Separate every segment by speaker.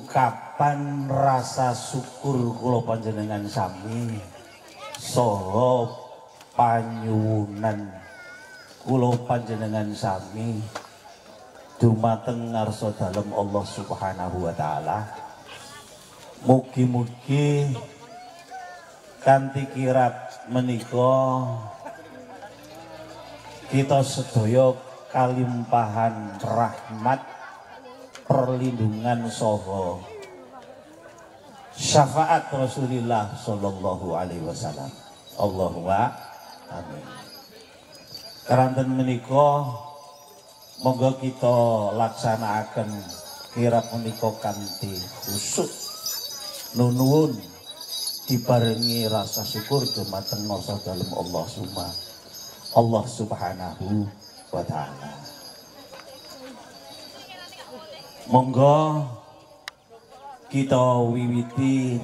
Speaker 1: ungkapan rasa syukur kula panjenengan sami saha panyuwunan kula panjenengan sami dumateng ngarsa dalem Allah Subhanahu wa taala. Mugi-mugi kanthi kirab menika kita sedaya kalimpahan rahmat, perlindungan saha syafaat Rasulullah sallallahu alaihi wasallam. Allahumma amin. Keranten menika monggo kita laksanakaken kirab menika kanthi khusyuk nuwun dibarengi rasa syukur dumateng ngarsa dalem Allah Subhanahu wa taala. Monggo kita wiwiti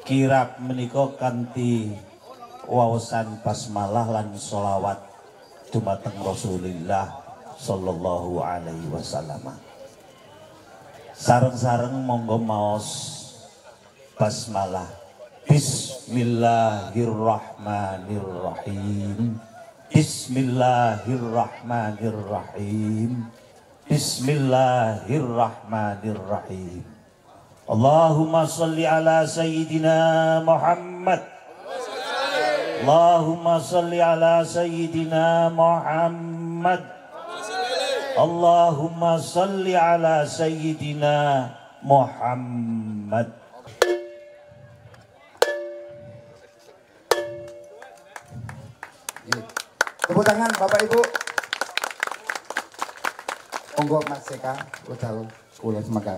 Speaker 1: kirab menika kanthi waosan basmalah lan sholawat dumateng Rasulullah sallallahu alaihi wasallam. Sareng-sareng monggo maos basmalah. Bismillahirrahmanirrahim. Bismillahirrahmanirrahim. Bismillahirrahmanirrahim. Allahumma salli ala Sayyidina Muhammad. Allahumma salli ala Sayyidina Muhammad. Allahumma salli ala Sayyidina Muhammad.
Speaker 2: Tepuk tangan Bapak Ibu. Monggo Mas Seka udah kula semakal.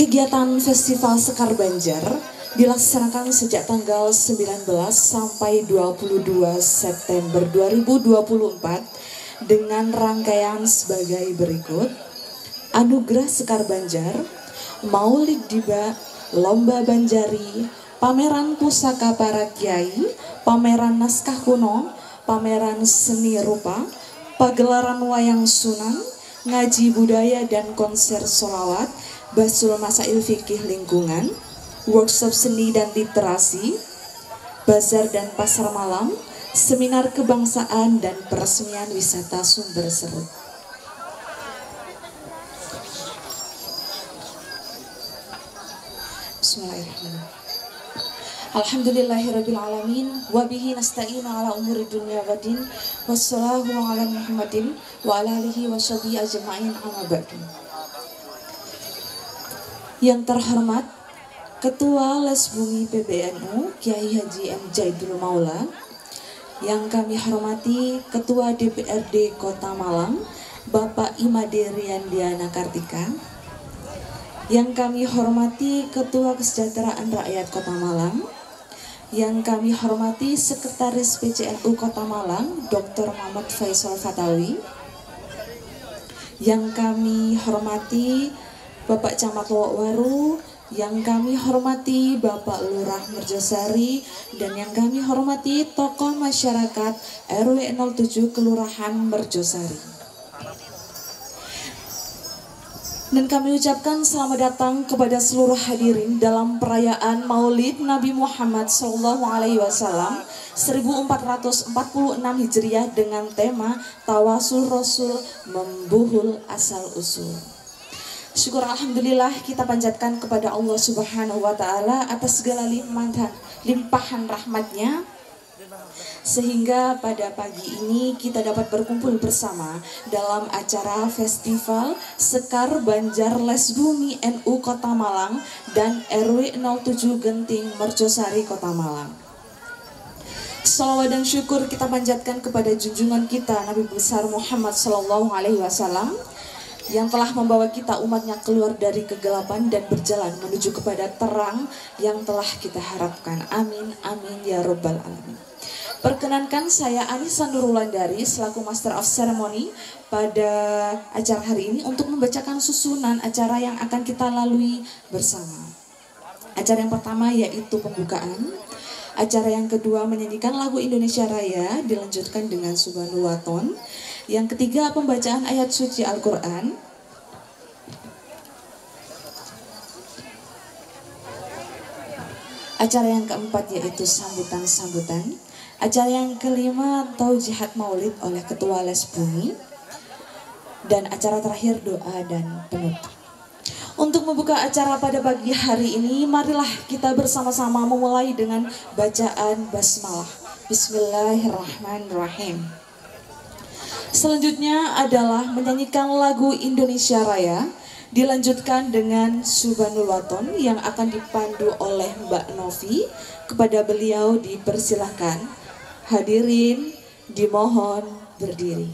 Speaker 3: Kegiatan Festival Sekar Banjar dilaksanakan sejak tanggal 19 sampai 22 September 2024 dengan rangkaian sebagai berikut: Anugerah Sekar Banjar, Maulid Diba, Lomba Banjari, pameran pusaka para kiai, pameran naskah kuno, pameran seni rupa, pagelaran wayang sunan, ngaji budaya dan konser sholawat, basul masail fikih lingkungan, workshop seni dan literasi, bazar dan pasar malam, seminar kebangsaan dan peresmian wisata Sumber Serut. Bismillahirrahmanirrahim. Alhamdulillahirrabbilalamin. Wabihi nasta'inu ala umuri dunia wadin. Wassalamu ala Muhammadin wa ala alihi wa sahbihi ajma'in amma ba'du. Yang terhormat Ketua Les Bumi PBNU Kiai Haji M. Jaidul Maula, yang kami hormati Ketua DPRD Kota Malang Bapak Imade Riandiana Kartika, yang kami hormati Ketua Kesejahteraan Rakyat Kota Malang, yang kami hormati Sekretaris PCNU Kota Malang Dr. Muhammad Faisal Fatawi, yang kami hormati Bapak Camat Lowokwaru, yang kami hormati Bapak Lurah Merjosari, dan yang kami hormati tokoh masyarakat RW 07 Kelurahan Merjosari. Dan kami ucapkan selamat datang kepada seluruh hadirin dalam perayaan Maulid Nabi Muhammad SAW 1446 Hijriah dengan tema Tawasul Rasul Membuhul Asal Usul. Syukur alhamdulillah kita panjatkan kepada Allah Subhanahu wa taala atas segala limpahan rahmatnya, sehingga pada pagi ini kita dapat berkumpul bersama dalam acara Festival Sekar Banjar Les Bumi NU Kota Malang dan RW 07 Genting Merjosari Kota Malang. Salawat dan syukur kita panjatkan kepada junjungan kita Nabi besar Muhammad SAW yang telah membawa kita umatnya keluar dari kegelapan dan berjalan menuju kepada terang yang telah kita harapkan. Amin, amin, ya Rabbal Alamin. Perkenankan saya Anissa Nurulandari selaku Master of Ceremony pada acara hari ini untuk membacakan susunan acara yang akan kita lalui bersama. Acara yang pertama yaitu pembukaan. Acara yang kedua menyanyikan lagu Indonesia Raya dilanjutkan dengan Subhanul Waton. Yang ketiga pembacaan ayat suci Al-Quran. Acara yang keempat yaitu sambutan-sambutan. Acara yang kelima taujihat maulid oleh Ketua Les Bumi. Dan acara terakhir doa dan penutup. Untuk membuka acara pada pagi hari ini, marilah kita bersama-sama memulai dengan bacaan basmalah. Bismillahirrahmanirrahim. Selanjutnya adalah menyanyikan lagu Indonesia Raya, dilanjutkan dengan Subhanul Waton yang akan dipandu oleh Mbak Novi. Kepada beliau dipersilahkan. Hadirin dimohon berdiri.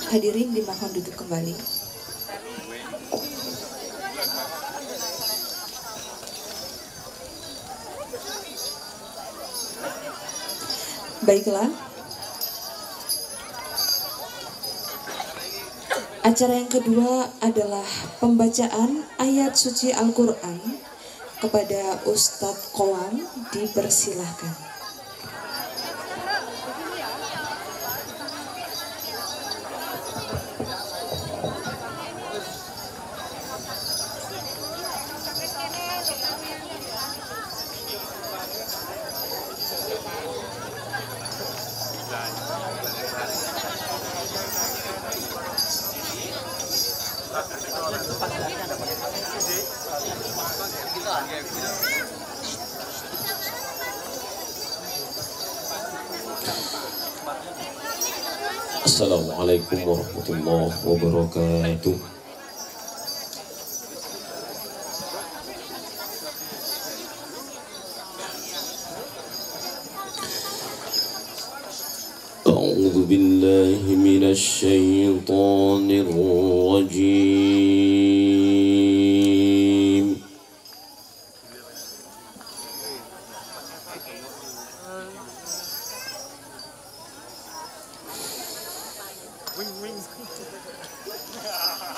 Speaker 3: Hadirin dimohon duduk kembali. Baiklah. Acara yang kedua adalah pembacaan ayat suci Al-Quran kepada Ustadz Koam, dipersilahkan.
Speaker 4: Assalamualaikum warahmatullahi wabarakatuh. A'udzu billahi minasy syaithanir rajim.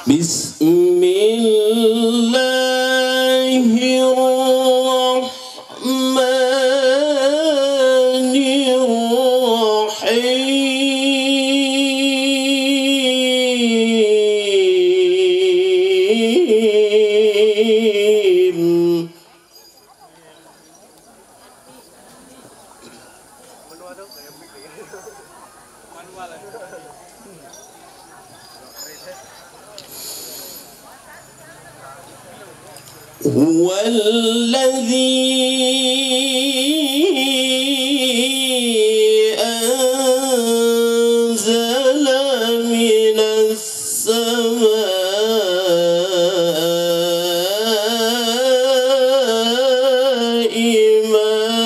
Speaker 4: Bismillahirrahmanirrahim. هو الذي أنزل من السماء ماء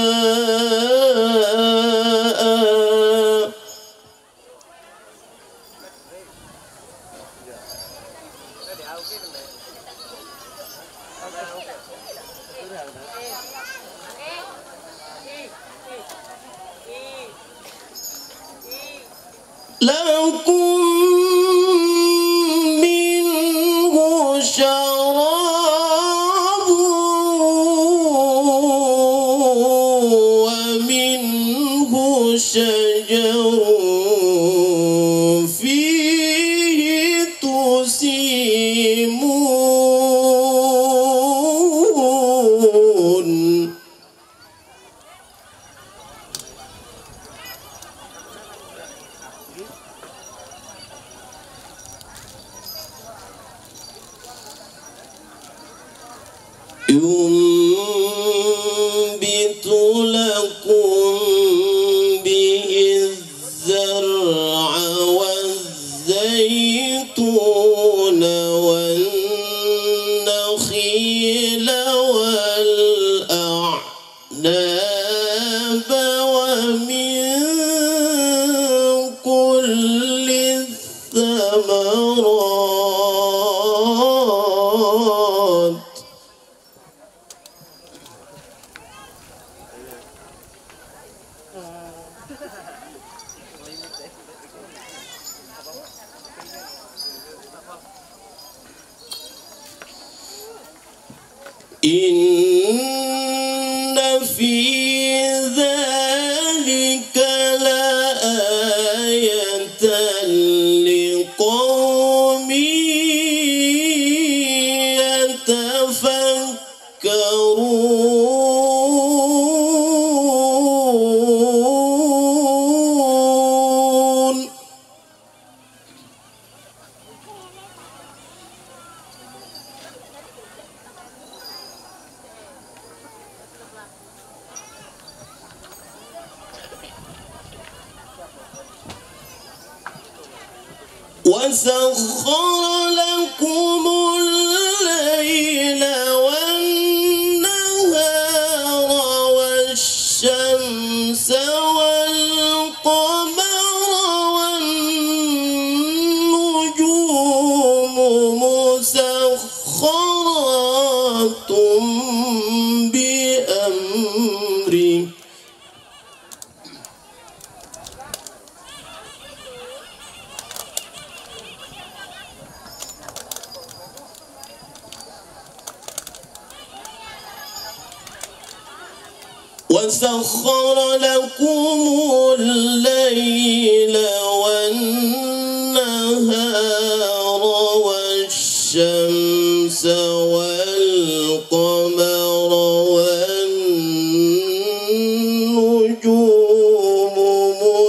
Speaker 4: لكم منه شراب ومنه شجر فيه تسيمون ينبت لكم به الزرع والزيتون والنخيل والأعناب ومن كل الثمرات إن في ذلك لآية لقوم يتفكرون وسخر لكم الليل والنهار والشمس وسخر لكم الليل والنهار والشمس والقمر والنجوم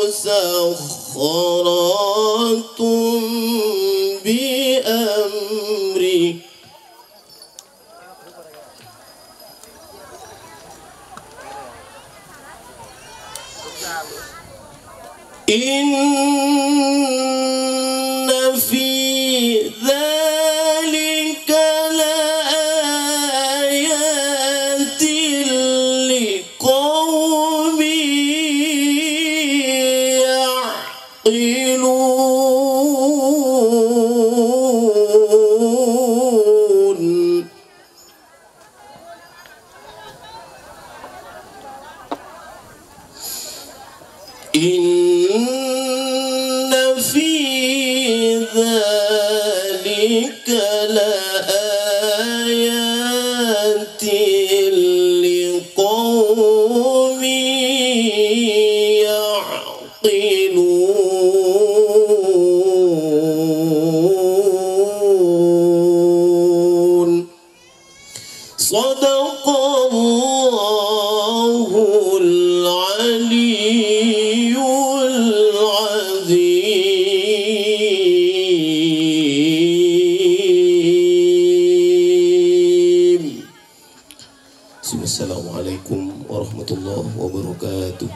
Speaker 4: مسخرات بأمره إن في ذلك لآيات لقوم يعقلون إن في ذلك لآيات لقوم يعقلون صدق الله العلي العظيم. Assalamualaikum warahmatullahi wabarakatuh.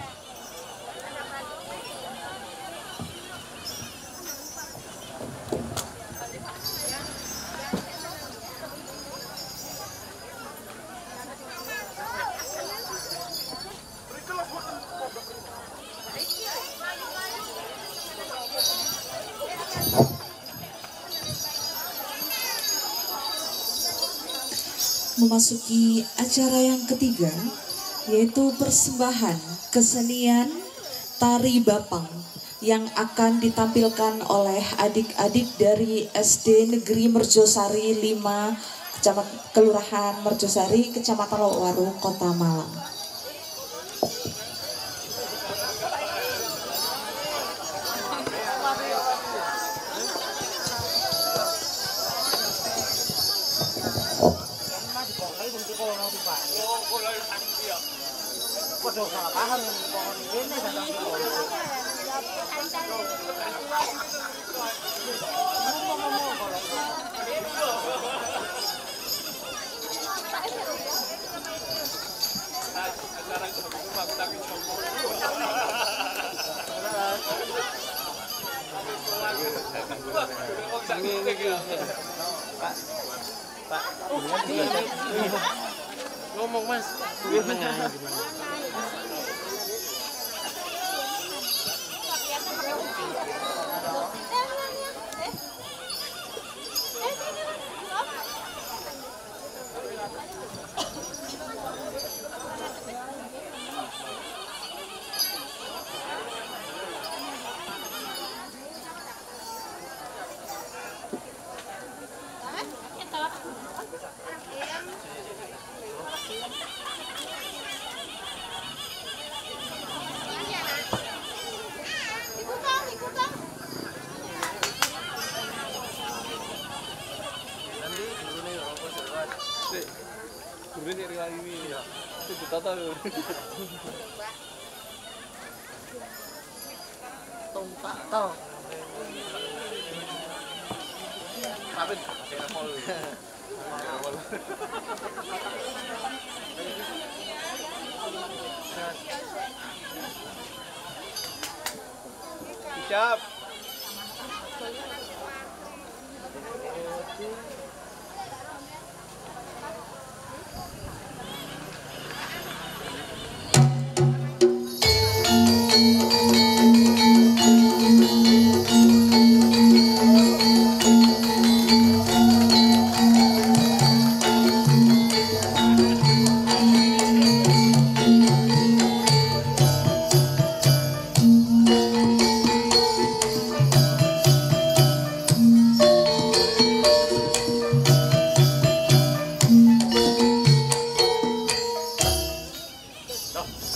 Speaker 3: Memasuki acara yang ketiga, yaitu persembahan kesenian tari Bapang yang akan ditampilkan oleh adik-adik dari SD Negeri Merjosari 5, Kelurahan Merjosari, Kecamatan Lowokwaru, Kota Malang.
Speaker 5: Ngomong mas, Kemudian dari ini ya, itu kita tahu. Tumpak tau. Tapi siap. No.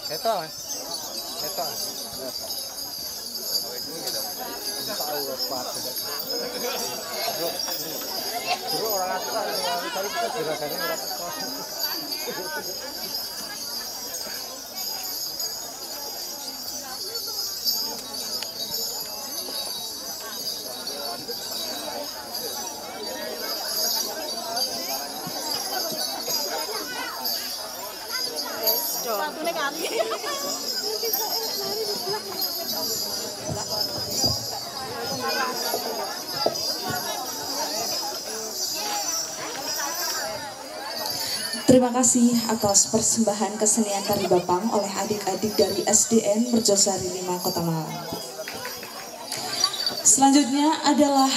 Speaker 5: Ito. Ito.
Speaker 3: Terima kasih atas persembahan kesenian tari Bapang oleh adik-adik dari SDN Merjosari 5 Kota Malang. Selanjutnya adalah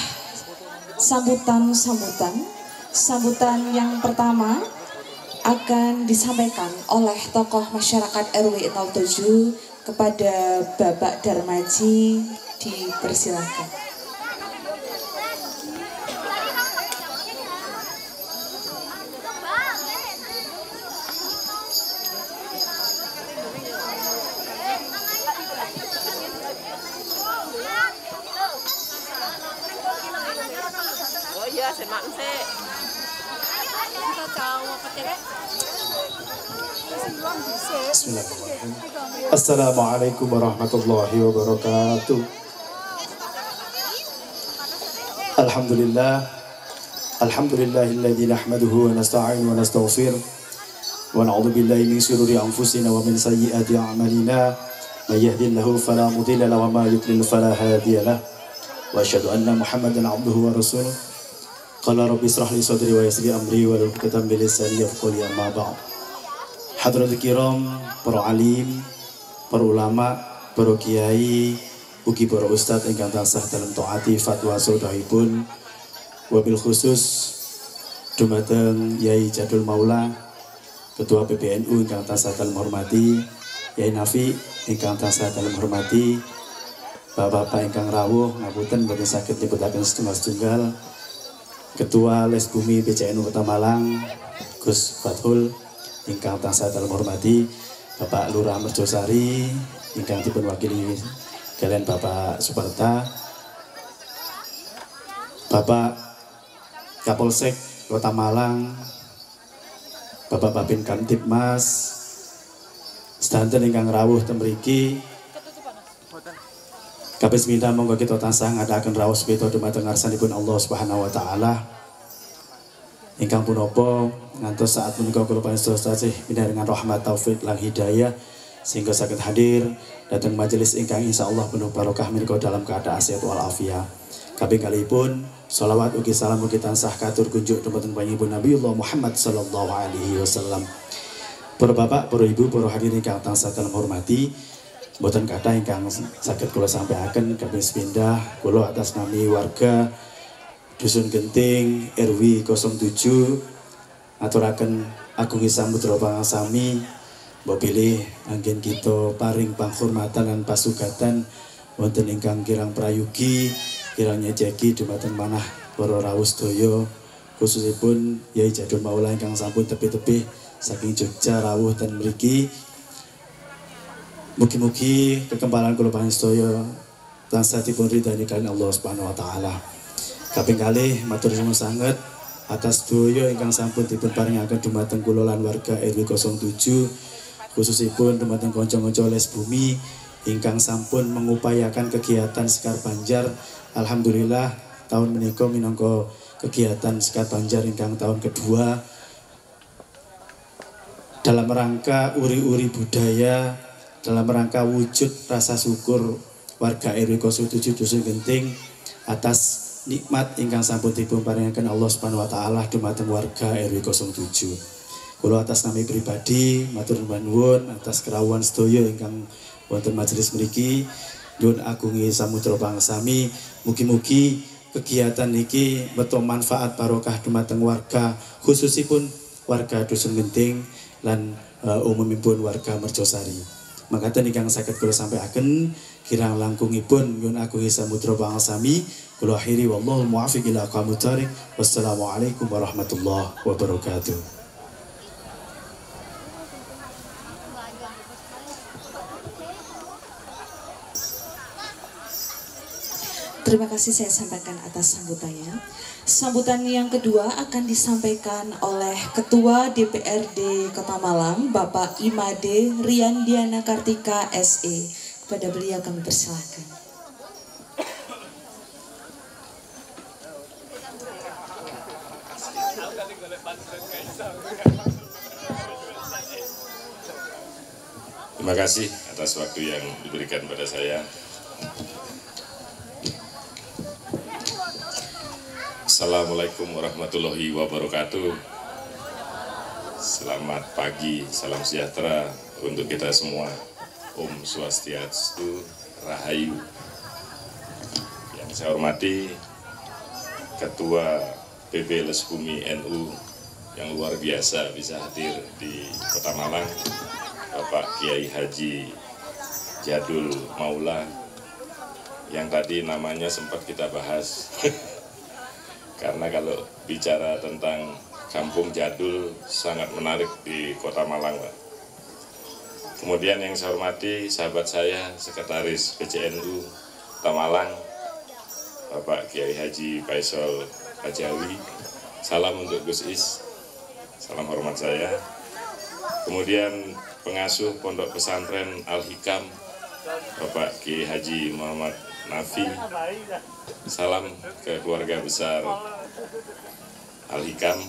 Speaker 3: sambutan yang pertama akan disampaikan oleh tokoh masyarakat RW 07 kepada Bapak Darmaji. Dipersilakan.
Speaker 6: Bismillahirrahmanirrahim. Assalamualaikum warahmatullahi wabarakatuh. Alhamdulillahilladzi nahmaduhu wa nasta'inu wa nastaghfir wa na'udzu billahi min shururi anfusina wa min sayyiati a'malina may yahdihillahu fala mudilla lahu wa may yudlil fala hadiya lahu wa asyhadu anna Muhammadan 'abduhu wa rasuluh. Qala rabbi israh li sadri wa yassir li amri wa hlul 'uqdatam min lisani yafqahu ma ba'd. Hadratul kiram, para alim, para ulama, para kiai, ugi para ustadz ingkang tansah dalam taati fatwa saudahipun, wabil khusus dumateng Yai Jadul Maula, Ketua PBNU ingkang tansah dalam hormati, Yai Nafi ingkang tansah dalam hormati, Bapak-bapak ingkang rawuh ngapunten boten saged nyebutaken setunggal-setunggal, Ketua Les Bumi PCNU Kota Malang, Gus Fathul ingkang tansah dalam hormati, Bapak Lurah Merjosari ingkang dipun wakili kalian Bapak Suparta, Bapak Kapolsek Kota Malang, Bapak Babin Kamtibmas, sedanten ingkang rawuh ten mriki, kabeh minta monggo kita tansah ngadaken rawuh sepeda dumateng ngarsanipun Allah Subhanahu wa taala. Ingkang punapa ngantos saat menika kula panjenengan tasih pinaringan rahmat taufik lan hidayah sehingga saged hadir dhateng majelis ingkang insyaallah penuh barokah menika dalam keadaan sehat wal afiat. Kaping kalihipun shalawat ugi salam ugi tansah katur kunjuk dumateng panjenengan Nabiullah Muhammad sallallahu alaihi wasallam. Para bapak, para ibu, para hadirin ingkang tansah dalam hormati, mboten kathah ingkang saged kula sampaiaken kaping sepindah kula atas nami warga Dusun Genting RW 07 aturaken agungi samudra pangasami mbok pilih anggen kita paring panghormatan lan pasugatan wonten ingkang kirang prayogi kirang nyejeki dumateng manah para rawuh sedaya khususipun Yai Jadul Maula ingkang sampun tebih-tebih saking Jogja rawuh ten mriki. Mugi-mugi kekempalan kula panjenengan tansah dipun ridhani kalian Allah Subhanahu wa taala. Kaping kalih matur nuwun sanget atas doyo ingkang sampun dipun paringaken dumateng kula lan warga RW 07 khususipun dumateng kanca-kanca Les Bumi ingkang sampun mengupayakan kegiatan Sekar Banjar. Alhamdulillah tahun menika minangka kegiatan Sekar Banjar ingkang tahun kedua dalam rangka uri-uri budaya, dalam rangka wujud rasa syukur warga RW 07 Dusun Genting atas nikmat ingkang sampun dipun paringaken Allah Subhanahu wa taala dumateng warga RW 07. Kula atas nami pribadi matur nuwun atas kerawuhan sedaya ingkang wonten majelis mriki nyuwun agungi samudra pangsami, mugi-mugi kegiatan niki beto manfaat barokah dumateng warga khususipun warga Dusun Genting lan umumipun warga Merjosari. Makaten ingkang saged kula sampaiken kirang langkungipun nyuwun agung samudra pangsami kula akhiri wallahu muwaffiq ila aqwamit thoriq. Wassalamualaikum warahmatullahi wabarakatuh.
Speaker 3: Terima kasih saya sampaikan atas sambutannya. Sambutan yang kedua akan disampaikan oleh Ketua DPRD Kota Malang, Bapak Imade Riandiana Kartika SE. Kepada beliau kami persilahkan.
Speaker 7: Terima kasih atas waktu yang diberikan pada saya. Assalamualaikum warahmatullahi wabarakatuh. Selamat pagi, salam sejahtera untuk kita semua. Om Swastiastu, Rahayu. Yang saya hormati Ketua PB Lesbumi NU yang luar biasa bisa hadir di Kota Malang, Bapak Kiai Haji Jadul Maula, yang tadi namanya sempat kita bahas. Karena kalau bicara tentang kampung jadul sangat menarik di Kota Malang, Pak. Kemudian yang saya hormati sahabat saya, Sekretaris PCNU Kota Malang, Bapak Kiai Haji Faisal Pajawi. Salam untuk Gus Is, salam hormat saya. Kemudian pengasuh Pondok Pesantren Al-Hikam, Bapak Kiai Haji Muhammad Nafi. Salam ke keluarga besar Al-Hikam.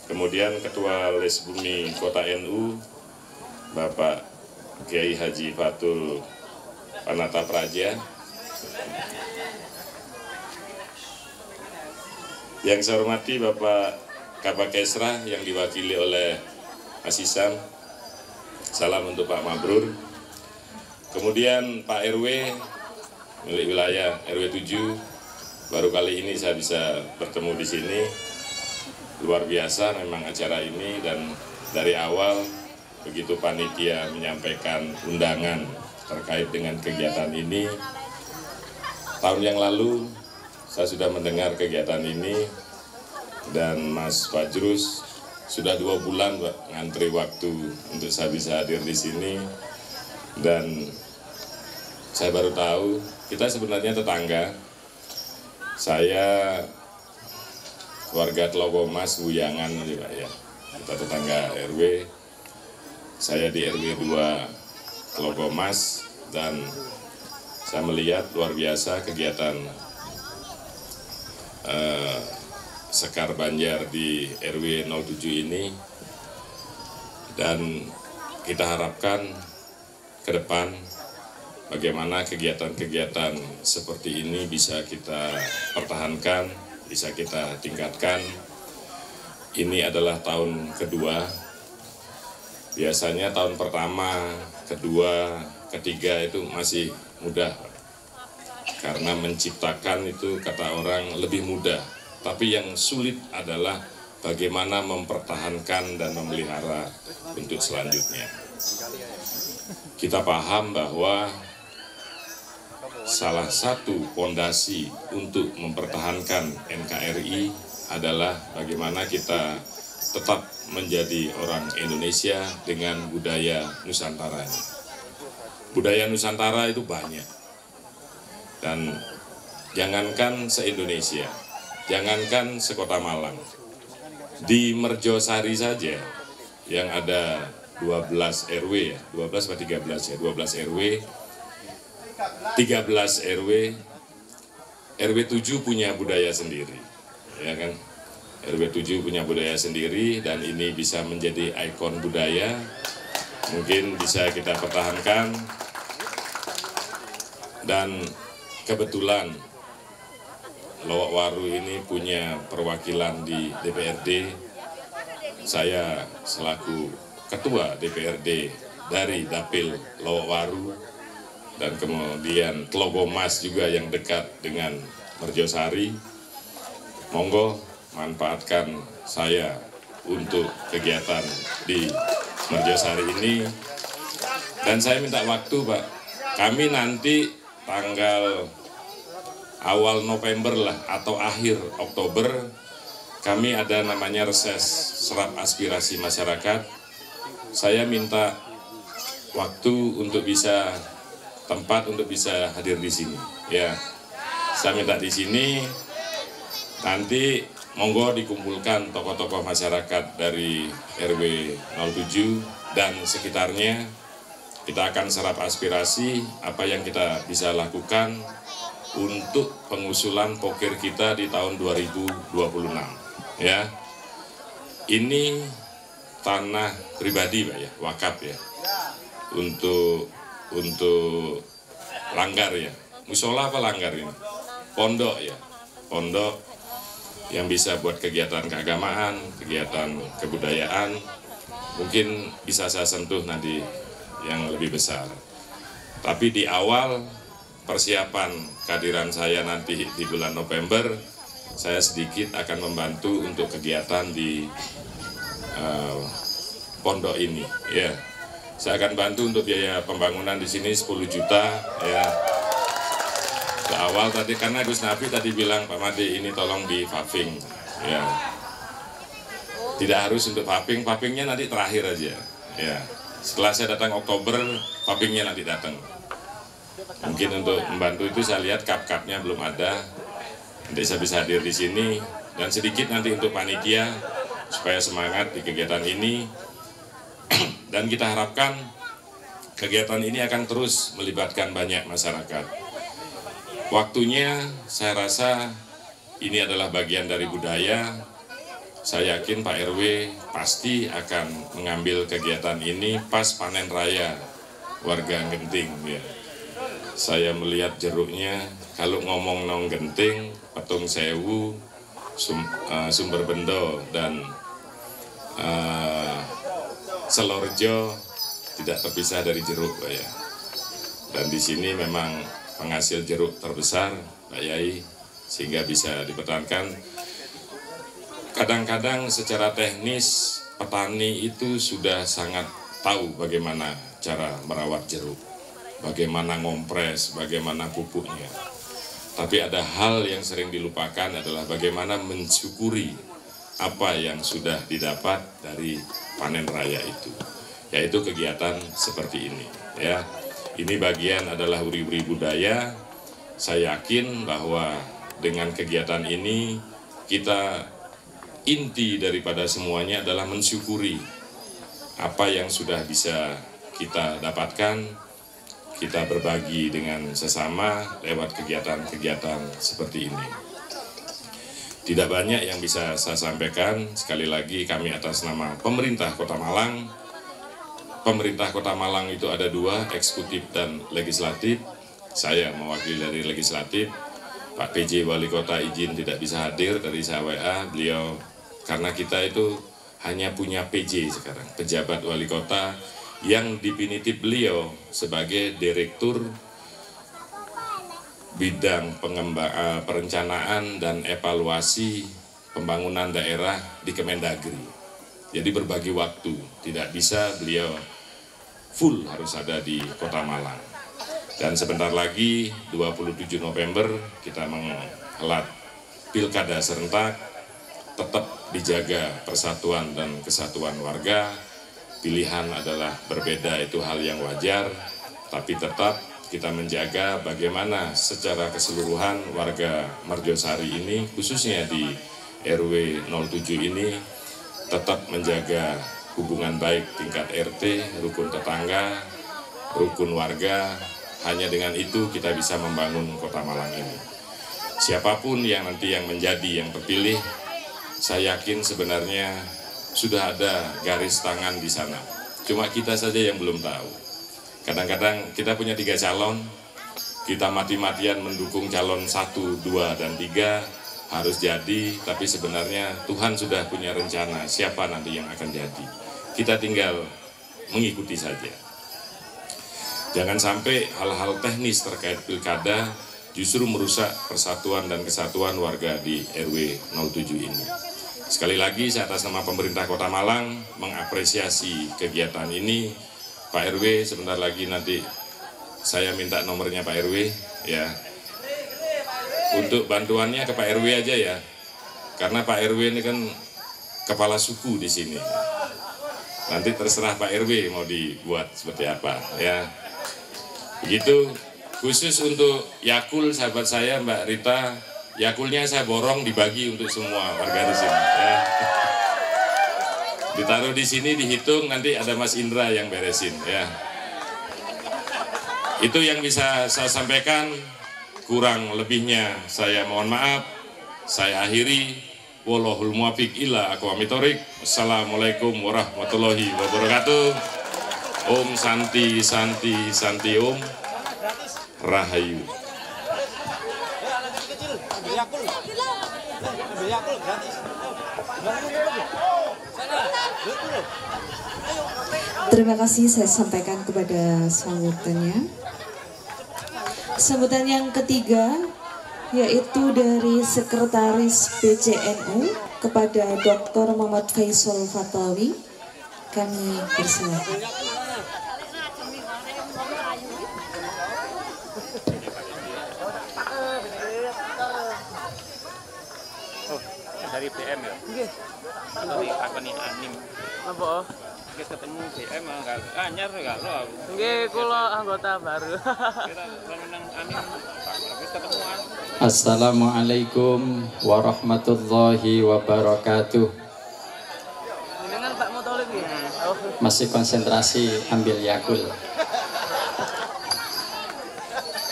Speaker 7: Kemudian Ketua Lesbumi Kota NU, Bapak Kiai Haji Fatul Panata Praja. Yang saya hormati Bapak Kabak Kesra yang diwakili oleh Asisam. Salam untuk Pak Mabrur. Kemudian Pak RW milik wilayah RW 7, baru kali ini saya bisa bertemu di sini. Luar biasa memang acara ini, dan dari awal begitu panitia menyampaikan undangan terkait dengan kegiatan ini, tahun yang lalu saya sudah mendengar kegiatan ini, dan Mas Fajrus sudah 2 bulan Pak ngantri waktu untuk saya bisa hadir di sini, dan saya baru tahu kita sebenarnya tetangga. Saya warga Telogomas Wuyangan, Pak ya. Kita tetangga RW. Saya di RW 2 Telogomas, dan saya melihat luar biasa kegiatan Sekar Banjar di RW 07 ini, dan kita harapkan ke depan bagaimana kegiatan-kegiatan seperti ini bisa kita pertahankan, bisa kita tingkatkan. Ini adalah tahun kedua. Biasanya tahun pertama, kedua, ketiga itu masih mudah. Karena menciptakan itu kata orang lebih mudah. Tapi yang sulit adalah bagaimana mempertahankan dan memelihara untuk selanjutnya. Kita paham bahwa salah satu fondasi untuk mempertahankan NKRI adalah bagaimana kita tetap menjadi orang Indonesia dengan budaya Nusantara. Budaya Nusantara itu banyak, dan jangankan se-Indonesia, jangankan sekota Malang, di Merjosari saja yang ada 12 RW ya, 12 atau 13 ya, 12 RW, 13 RW, RW 7 punya budaya sendiri, ya kan? RW 7 punya budaya sendiri, dan ini bisa menjadi ikon budaya, mungkin bisa kita pertahankan. Dan kebetulan Lowak Waru ini punya perwakilan di DPRD. Saya selaku Ketua DPRD dari Dapil Lowak Waru, dan kemudian Telogomas juga yang dekat dengan Merjosari. Monggo manfaatkan saya untuk kegiatan di Merjosari ini. Dan saya minta waktu, Pak. Kami nanti tanggal awal November lah atau akhir Oktober kami ada namanya reses serap aspirasi masyarakat. Saya minta waktu untuk bisa tempat untuk bisa hadir di sini. Ya, saya minta di sini. Nanti monggo dikumpulkan tokoh-tokoh masyarakat dari RW 07 dan sekitarnya. Kita akan serap aspirasi apa yang kita bisa lakukan untuk pengusulan pokir kita di tahun 2026. Ya, ini tanah pribadi, Pak ya, wakaf ya, untuk langgar ya, musola apa langgar ini, pondok ya, pondok yang bisa buat kegiatan keagamaan, kegiatan kebudayaan, mungkin bisa saya sentuh nanti yang lebih besar. Tapi di awal persiapan kehadiran saya nanti di bulan November, saya sedikit akan membantu untuk kegiatan di pondok ini. Ya, saya akan bantu untuk biaya pembangunan di sini 10 juta. Ya, ke awal tadi karena Gus Nafi tadi bilang Pak Made ini tolong di paving. Ya, tidak harus untuk paving, pavingnya nanti terakhir aja. Ya. Setelah saya datang Oktober, pavingnya nanti datang. Mungkin untuk membantu itu saya lihat kap-kapnya belum ada. Nanti saya bisa hadir di sini. Dan sedikit nanti untuk panitia, supaya semangat di kegiatan ini. Dan kita harapkan kegiatan ini akan terus melibatkan banyak masyarakat. Waktunya saya rasa ini adalah bagian dari budaya. Saya yakin Pak RW pasti akan mengambil kegiatan ini pas panen raya warga Genting. Ya. Saya melihat jeruknya, kalau ngomong nong Genting, Petung Sewu, Sumber Bendo, dan Selorjo tidak terpisah dari jeruk, Pak ya. Dan di sini memang penghasil jeruk terbesar, Pak Yai, sehingga bisa dipertahankan. Kadang-kadang secara teknis petani itu sudah sangat tahu bagaimana cara merawat jeruk, bagaimana ngompres, bagaimana pupuknya. Tapi ada hal yang sering dilupakan adalah bagaimana mensyukuri apa yang sudah didapat dari panen raya itu, yaitu kegiatan seperti ini. Ya, ini bagian adalah uri-uri budaya. Saya yakin bahwa dengan kegiatan ini kita inti daripada semuanya adalah mensyukuri apa yang sudah bisa kita dapatkan, kita berbagi dengan sesama lewat kegiatan-kegiatan seperti ini. Tidak banyak yang bisa saya sampaikan, sekali lagi kami atas nama pemerintah Kota Malang. Pemerintah Kota Malang itu ada dua, eksekutif dan legislatif. Saya mewakili dari legislatif. Pak PJ Wali Kota izin tidak bisa hadir, dari saya WA beliau. Karena kita itu hanya punya PJ sekarang, pejabat wali kota yang definitif beliau sebagai direktur bidang perencanaan dan evaluasi pembangunan daerah di Kemendagri. Jadi berbagi waktu, tidak bisa beliau full harus ada di Kota Malang. Dan sebentar lagi 27 November kita menghelat pilkada serentak. Tetap dijaga persatuan dan kesatuan warga. Pilihan adalah berbeda, itu hal yang wajar, tapi tetap kita menjaga bagaimana secara keseluruhan warga Merjosari ini, khususnya di RW 07 ini, tetap menjaga hubungan baik tingkat RT, rukun tetangga, rukun warga. Hanya dengan itu kita bisa membangun Kota Malang ini. Siapapun yang nanti yang menjadi yang terpilih, saya yakin sebenarnya sudah ada garis tangan di sana. Cuma kita saja yang belum tahu. Kadang-kadang kita punya 3 calon, kita mati-matian mendukung calon 1, 2, dan 3 harus jadi, tapi sebenarnya Tuhan sudah punya rencana siapa nanti yang akan jadi. Kita tinggal mengikuti saja. Jangan sampai hal-hal teknis terkait pilkada justru merusak persatuan dan kesatuan warga di RW 07 ini. Sekali lagi saya atas nama pemerintah Kota Malang mengapresiasi kegiatan ini. Pak RW sebentar lagi nanti saya minta nomornya Pak RW ya. Untuk bantuannya ke Pak RW aja ya. Karena Pak RW ini kan kepala suku di sini. Nanti terserah Pak RW mau dibuat seperti apa ya. Begitu. Khusus untuk Yakul sahabat saya Mbak Rita, Yakulnya saya borong dibagi untuk semua warga di sini ya. Ditaruh di sini dihitung, nanti ada Mas Indra yang beresin ya. Itu yang bisa saya sampaikan, kurang lebihnya saya mohon maaf. Saya akhiri, wallahul muwaffiq ila aqwamit thoriq. Assalamualaikum warahmatullahi wabarakatuh. Om Santi Santi Santi Om Rahayu.
Speaker 3: Terima kasih saya sampaikan kepada sambutannya. Sambutan yang ketiga yaitu dari Sekretaris PCNU kepada Dr. Muhammad Faisal Fatawi. Kami persilakan.
Speaker 5: Dari PM ya? Nggih. Dari apa nih anim? Apa? Kita ketemu PM enggak anyar enggak lo. Nggih, kula anggota baru. Kita menang anim Pak ketemuan.
Speaker 8: Assalamualaikum warahmatullahi wabarakatuh.
Speaker 5: Dengan Pak Muthalib ya.
Speaker 8: Masih konsentrasi ambil Yakul.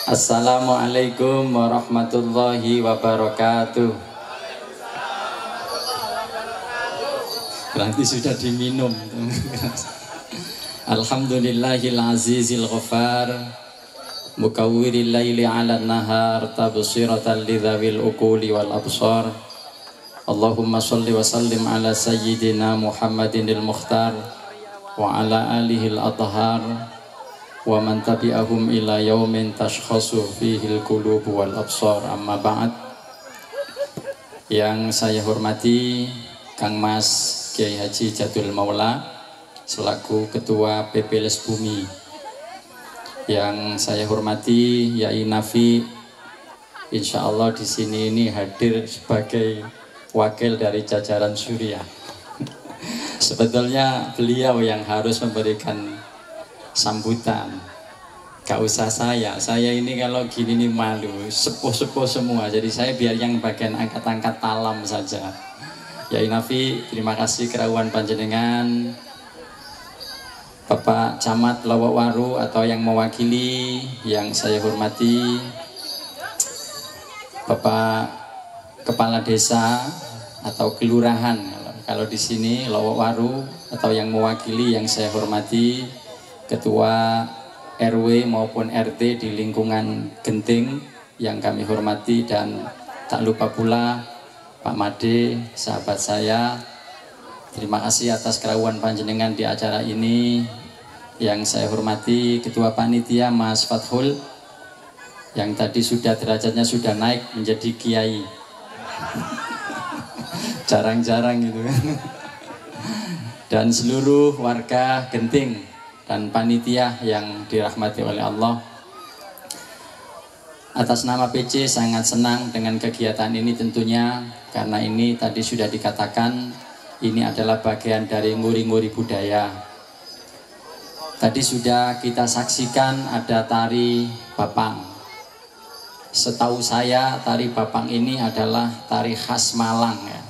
Speaker 8: Assalamualaikum warahmatullahi wabarakatuh. Berarti sudah diminum. Alhamdulillahil azizil ghafar mukawwiril laili 'ala nahar tabsiratan lidzawil uquli wal absar. Allahumma shalli wa sallim ala sayyidina Muhammadinil mukhtar wa ala alihil athhar wa man tabi'ahum ila yaumin tashkhasu fihil qulub wal absar. Amma ba'd. Yang saya hormati Kang Mas Kiai Haji Jadul Maula selaku Ketua PPLS Bumi, yang saya hormati Yai Nafi, insya Allah di sini ini hadir sebagai wakil dari jajaran Surya. Sebetulnya beliau yang harus memberikan sambutan, gak usah saya ini kalau gini nih malu, sepuh-sepuh semua, jadi saya biar yang bagian angkat-angkat talam saja. Yai Nafi, terima kasih kerawuhan panjenengan, Bapak Camat Lowokwaru atau yang mewakili, yang saya hormati Bapak Kepala Desa atau Kelurahan kalau di sini Lowokwaru, atau yang mewakili yang saya hormati Ketua RW maupun RT di lingkungan Genting yang kami hormati, dan tak lupa pula Pak Made, sahabat saya, terima kasih atas kerawuhan panjenengan di acara ini. Yang saya hormati Ketua Panitia Mas Fathul, yang tadi sudah derajatnya sudah naik menjadi Kiai. Jarang-jarang gitu. Dan seluruh warga Genting dan panitia yang dirahmati oleh Allah. Atas nama PC sangat senang dengan kegiatan ini tentunya, karena ini tadi sudah dikatakan ini adalah bagian dari nguri-nguri budaya. Tadi sudah kita saksikan ada tari Bapang. Setahu saya tari Bapang ini adalah tari khas Malang ya.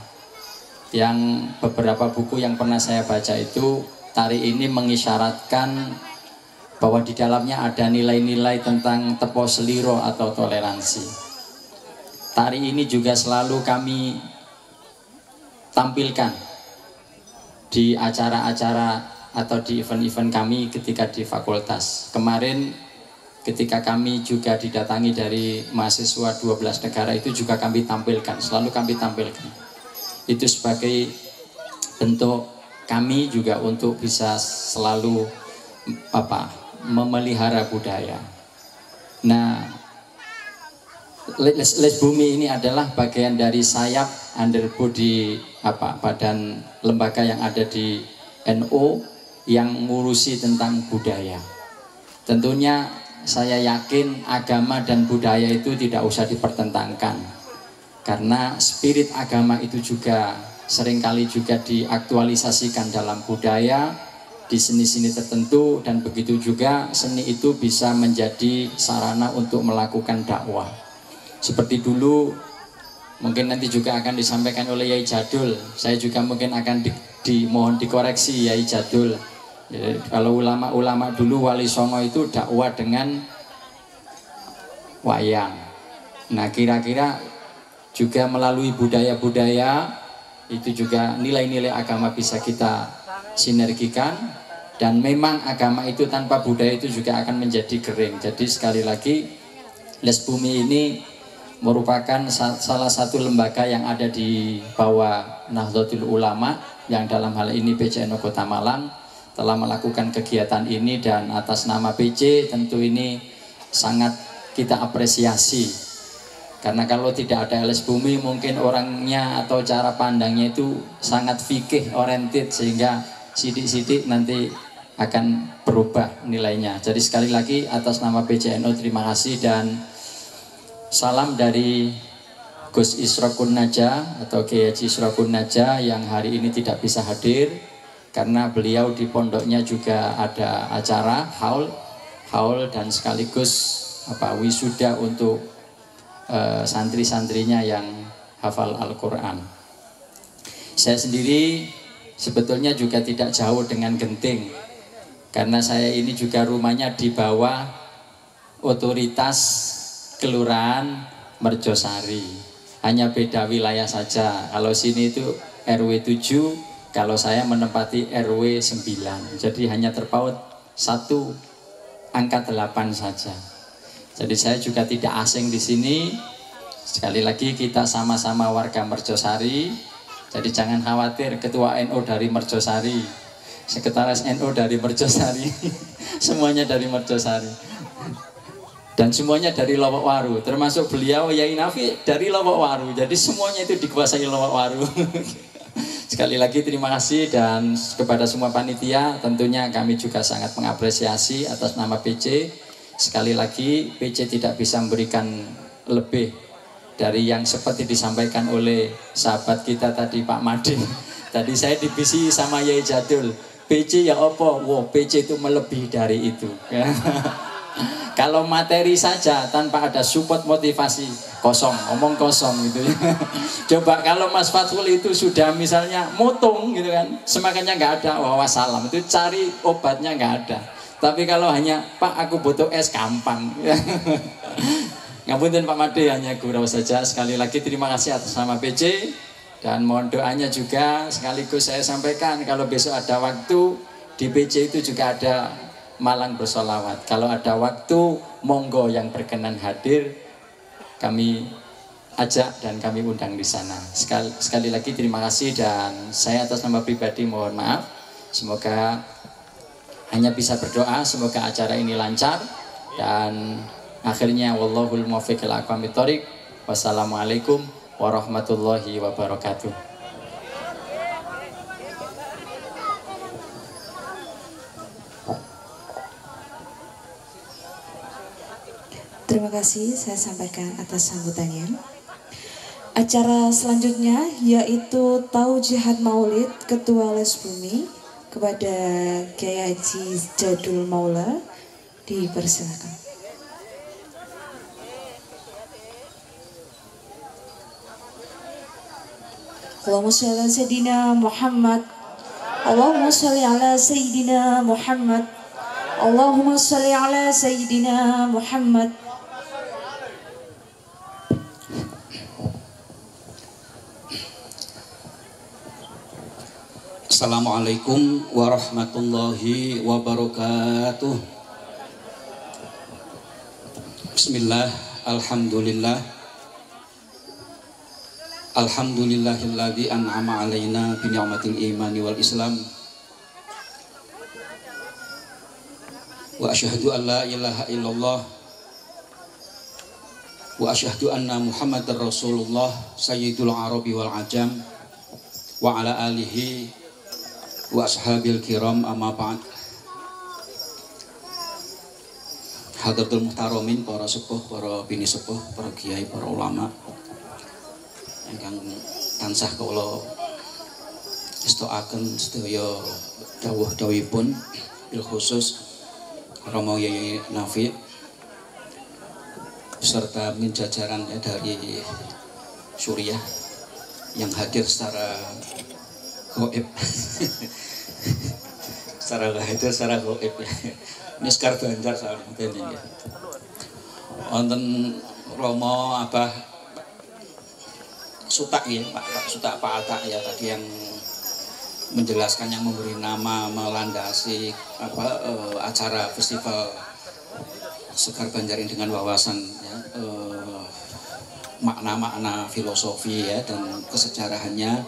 Speaker 8: Yang beberapa buku yang pernah saya baca itu, tari ini mengisyaratkan bahwa di dalamnya ada nilai-nilai tentang tepo seliro atau toleransi. Tari ini juga selalu kami tampilkan di acara-acara atau di event-event kami ketika di fakultas. Kemarin ketika kami juga didatangi dari mahasiswa 12 negara itu juga kami tampilkan, selalu kami tampilkan. Itu sebagai bentuk kami juga untuk bisa selalu memelihara budaya. Nah, Les Bumi ini adalah bagian dari sayap under body badan lembaga yang ada di NU yang ngurusi tentang budaya. Tentunya saya yakin agama dan budaya itu tidak usah dipertentangkan, karena spirit agama itu juga seringkali juga diaktualisasikan dalam budaya di seni-seni tertentu, dan begitu juga seni itu bisa menjadi sarana untuk melakukan dakwah. Seperti dulu mungkin nanti juga akan disampaikan oleh Yai Jadul, saya juga mungkin akan dimohon dikoreksi Yai Jadul. Jadi, kalau ulama-ulama dulu Wali Songo itu dakwah dengan wayang. Nah, kira-kira juga melalui budaya-budaya itu juga nilai-nilai agama bisa kita sinergikan, dan memang agama itu tanpa budaya itu juga akan menjadi kering. Jadi sekali lagi Les Bumi ini merupakan salah satu lembaga yang ada di bawah Nahdlatul Ulama, yang dalam hal ini PCNU Kota Malang telah melakukan kegiatan ini, dan atas nama PC tentu ini sangat kita apresiasi, karena kalau tidak ada Les Bumi mungkin orangnya atau cara pandangnya itu sangat fikih oriented, sehingga sidik-sidik nanti akan berubah nilainya. Jadi sekali lagi atas nama PCNU terima kasih, dan salam dari Gus Isrokun Naja atau Kiai Haji Isrokun Naja yang hari ini tidak bisa hadir karena beliau di pondoknya juga ada acara haul dan sekaligus wisuda untuk santri-santrinya yang hafal Al-Quran. Saya sendiri sebetulnya juga tidak jauh dengan Genting, karena saya ini juga rumahnya di bawah otoritas Kelurahan Merjosari, hanya beda wilayah saja. Kalau sini itu RW 7, kalau saya menempati RW 9, jadi hanya terpaut satu angka 8 saja. Jadi saya juga tidak asing di sini. Sekali lagi kita sama-sama warga Merjosari, jadi jangan khawatir ketua NU dari Merjosari, sekretaris NU dari Merjosari, semuanya dari Merjosari, dan semuanya dari Lowok Waru, termasuk beliau Yai Nafi dari Lowok Waru. Jadi semuanya itu dikuasai Lowok Waru. Sekali lagi terima kasih, dan kepada semua panitia tentunya kami juga sangat mengapresiasi atas nama PC. Sekali lagi PC tidak bisa memberikan lebih dari yang seperti disampaikan oleh sahabat kita tadi Pak Madi. Tadi saya dibisi sama Yai Jadul, PC ya opo, wow PC itu melebihi dari itu. Kalau materi saja tanpa ada support motivasi kosong, omong kosong gitu ya. Coba kalau Mas Fathul itu sudah misalnya motong gitu kan, semakannya nggak ada, wah wassalam, itu cari obatnya nggak ada. Tapi kalau hanya Pak aku butuh es, gampang. Ngapunten Pak Made, hanya gurau saja. Sekali lagi terima kasih atas nama PC, dan mohon doanya juga sekaligus saya sampaikan kalau besok ada waktu di PC itu juga ada Malang bersolawat. Kalau ada waktu, monggo yang berkenan hadir, kami ajak dan kami undang di sana. Sekali lagi terima kasih, dan saya atas nama pribadi mohon maaf. Semoga hanya bisa berdoa, semoga acara ini lancar, dan akhirnya wallahul muwaffiq ila aqwamit thoriq. Wassalamualaikum warahmatullahi wabarakatuh.
Speaker 3: Terima kasih saya sampaikan atas sambutannya. Acara selanjutnya yaitu Taujihad Maulid Ketua Les Bumi kepada Kiai Haji Jadul Maula, dipersilakan. Allahumma sholli ala Sayyidina Muhammad. Allahumma sholli ala Sayyidina Muhammad. Allahumma sholli ala Sayyidina Muhammad.
Speaker 9: Assalamualaikum warahmatullahi wabarakatuh. Bismillah, alhamdulillah. Alhamdulillahilladzi an'ama alaina bi ni'matil imani wal islam. Wa asyhadu an la ilaha illallah wa asyhadu anna Muhammadar Rasulullah sayyidul Arabi wal Ajam wa ala alihi wa ashabil kiram amma ba'd. Hadratul muhtaramin, para sepuh, para bini sepuh, para kiai, para ulama ingkang tansah kula istoaken sedaya dawuh-dawuhipun bil khusus Romo Yai Nafi serta jajaran dari Suriah yang hadir secara gaib secara gaib ini Sekar Banjar soalnya ini wonten Romo Abah Sutak ya Pak Sutak Pak Atak ya tadi yang menjelaskan, yang memberi nama, melandasi acara festival Sekar Banjar ini dengan wawasan ya, makna-makna filosofi ya dan kesejarahannya.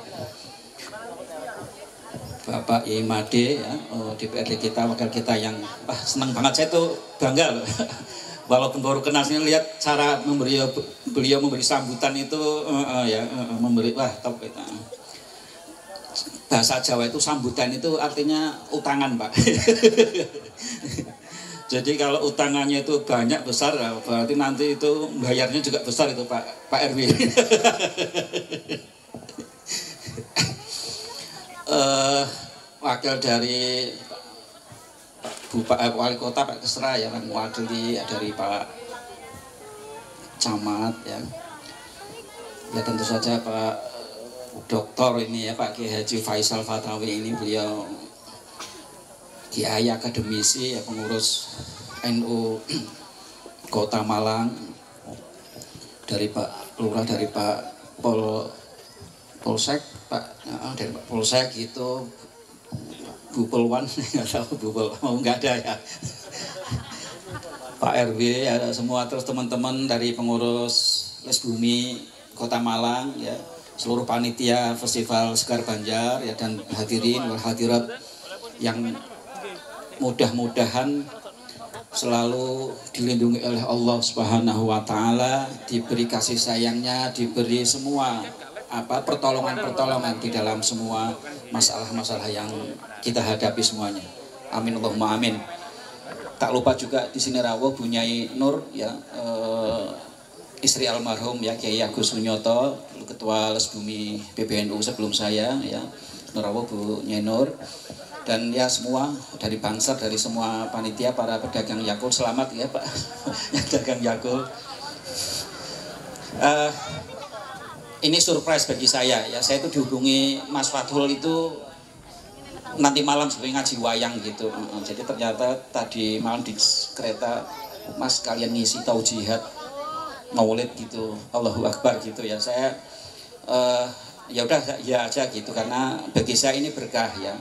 Speaker 9: Bapak Yai Made ya, DPRD kita, wakil kita yang senang banget, saya tuh bangga loh. Walaupun baru kenal sini, lihat cara beliau memberi sambutan itu memberi top itu. Bahasa Jawa itu sambutan itu artinya utangan, Pak. Jadi kalau utangannya itu banyak besar, berarti nanti itu bayarnya juga besar itu Pak RW. Wakil dari Wali Kota Pak Kesra ya, mewakili dari Pak Camat ya. Ya tentu saja Pak Doktor ini ya, Pak Kiai Haji Faisal Fatawi ini, beliau Kiai akademisi ya, pengurus NU Kota Malang, dari Pak Lurah, dari Pak Polsek, dari Pak Polsek itu Bu Polwan, nggak tahu Bu Polwan, nggak ada ya. Pak RW ya, semua, terus teman-teman dari pengurus Les Bumi Kota Malang ya, seluruh panitia Festival Sekar Banjar ya, dan hadirin wal hadirat yang mudah-mudahan selalu dilindungi oleh Allah Subhanahu wa Ta'ala, diberi kasih sayangnya, diberi semua pertolongan-pertolongan di dalam semua masalah-masalah yang kita hadapi semuanya. Amin Allahumma amin. Tak lupa juga di sini rawuh Bu Nyai Nur ya, istri almarhum ya Kiai Agus Sunyoto, Ketua Les Bumi PBNU sebelum saya ya, rawuh Bu Nyai Nur. Dan ya semua dari Bangsar, dari semua panitia, para pedagang Yakult, selamat ya Pak. Pedagang Yakult. Ini surprise bagi saya ya. Saya itu dihubungi Mas Fathul itu nanti malam sebelum ngaji wayang gitu. Jadi ternyata tadi malam di kereta, Mas kalian ngisi taujihat maulid gitu, Allahu Akbar gitu ya. Saya ya udah ya aja gitu, karena bagi saya ini berkah ya.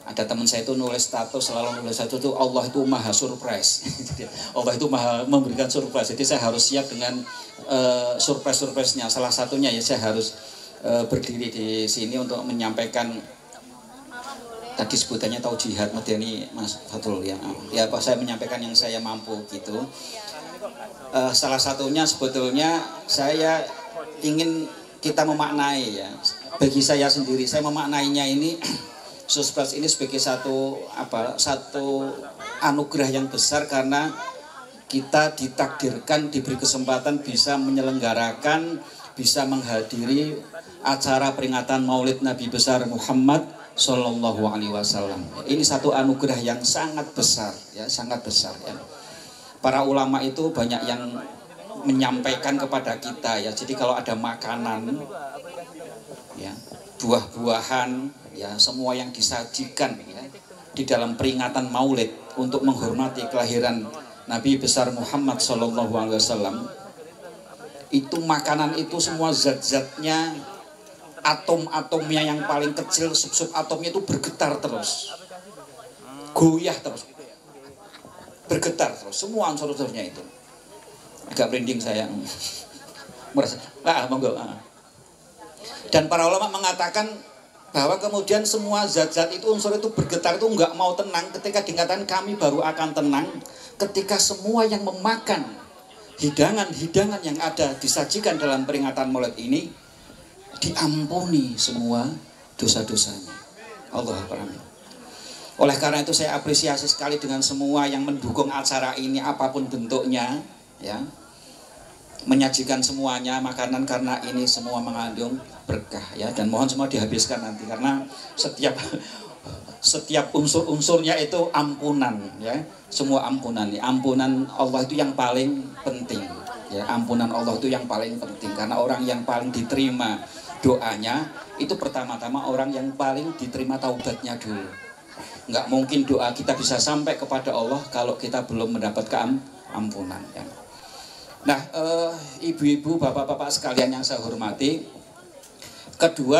Speaker 9: Ada teman saya itu nulis status, selalu nulis status itu Allah itu maha surprise. Allah itu maha memberikan surprise. Jadi saya harus siap dengan surprise-surprise-nya. Salah satunya ya saya harus berdiri di sini untuk menyampaikan tadi sebutannya taujihat medeni Mas Fatul ya. Ya Pak, saya menyampaikan yang saya mampu gitu. Salah satunya sebetulnya saya ingin kita memaknai ya. Bagi saya sendiri, saya memaknainya ini surprise ini sebagai satu anugerah yang besar, karena kita ditakdirkan, diberi kesempatan bisa menyelenggarakan, bisa menghadiri acara peringatan Maulid Nabi besar Muhammad Sallallahu Alaihi Wasallam. Ini satu anugerah yang sangat besar ya, sangat besar ya. Para ulama itu banyak yang menyampaikan kepada kita ya. Jadi kalau ada makanan ya, buah-buahan ya, semua yang disajikan ya di dalam peringatan Maulid untuk menghormati kelahiran Nabi besar Muhammad Sallallahu Alaihi Wasallam, itu makanan itu semua zat-zatnya, atom-atomnya yang paling kecil, sub-sub atomnya itu bergetar terus, goyah terus, bergetar terus, semua unsur-unsurnya itu. Agak merinding saya merasa, monggo. Dan para ulama mengatakan bahwa kemudian semua zat-zat itu, unsur itu bergetar itu nggak mau tenang ketika dikatakan kami baru akan tenang ketika semua yang memakan hidangan-hidangan yang ada disajikan dalam peringatan Maulid ini diampuni semua dosa-dosanya. Allah Akbar. Oleh karena itu saya apresiasi sekali dengan semua yang mendukung acara ini apapun bentuknya, ya. Menyajikan semuanya makanan karena ini semua mengandung berkah, ya, dan mohon semua dihabiskan nanti karena setiap unsur-unsurnya itu ampunan, ya. Semua ampunan Allah itu yang paling penting, ya. Ampunan Allah itu yang paling penting karena orang yang paling diterima doanya itu pertama-tama orang yang paling diterima taubatnya dulu. Nggak mungkin doa kita bisa sampai kepada Allah kalau kita belum mendapatkan ampunan, ya. Nah, ibu-ibu, bapak-bapak sekalian yang saya hormati, kedua,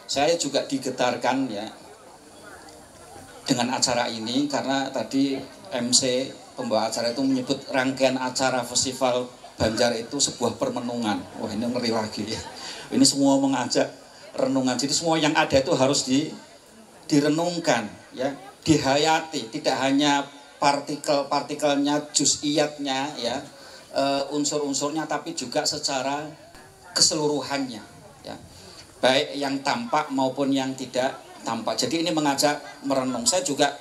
Speaker 9: saya juga digetarkan, ya, dengan acara ini karena tadi MC pembawa acara itu menyebut rangkaian acara festival Banjar itu sebuah permenungan. Wah, ini ngeri lagi, ya. Ini semua mengajak renungan. Jadi semua yang ada itu harus direnungkan, ya, dihayati, tidak hanya partikel-partikelnya, juz'iyatnya, ya, unsur-unsurnya, tapi juga secara keseluruhannya, ya, baik yang tampak maupun yang tidak tampak. Jadi ini mengajak merenung. Saya juga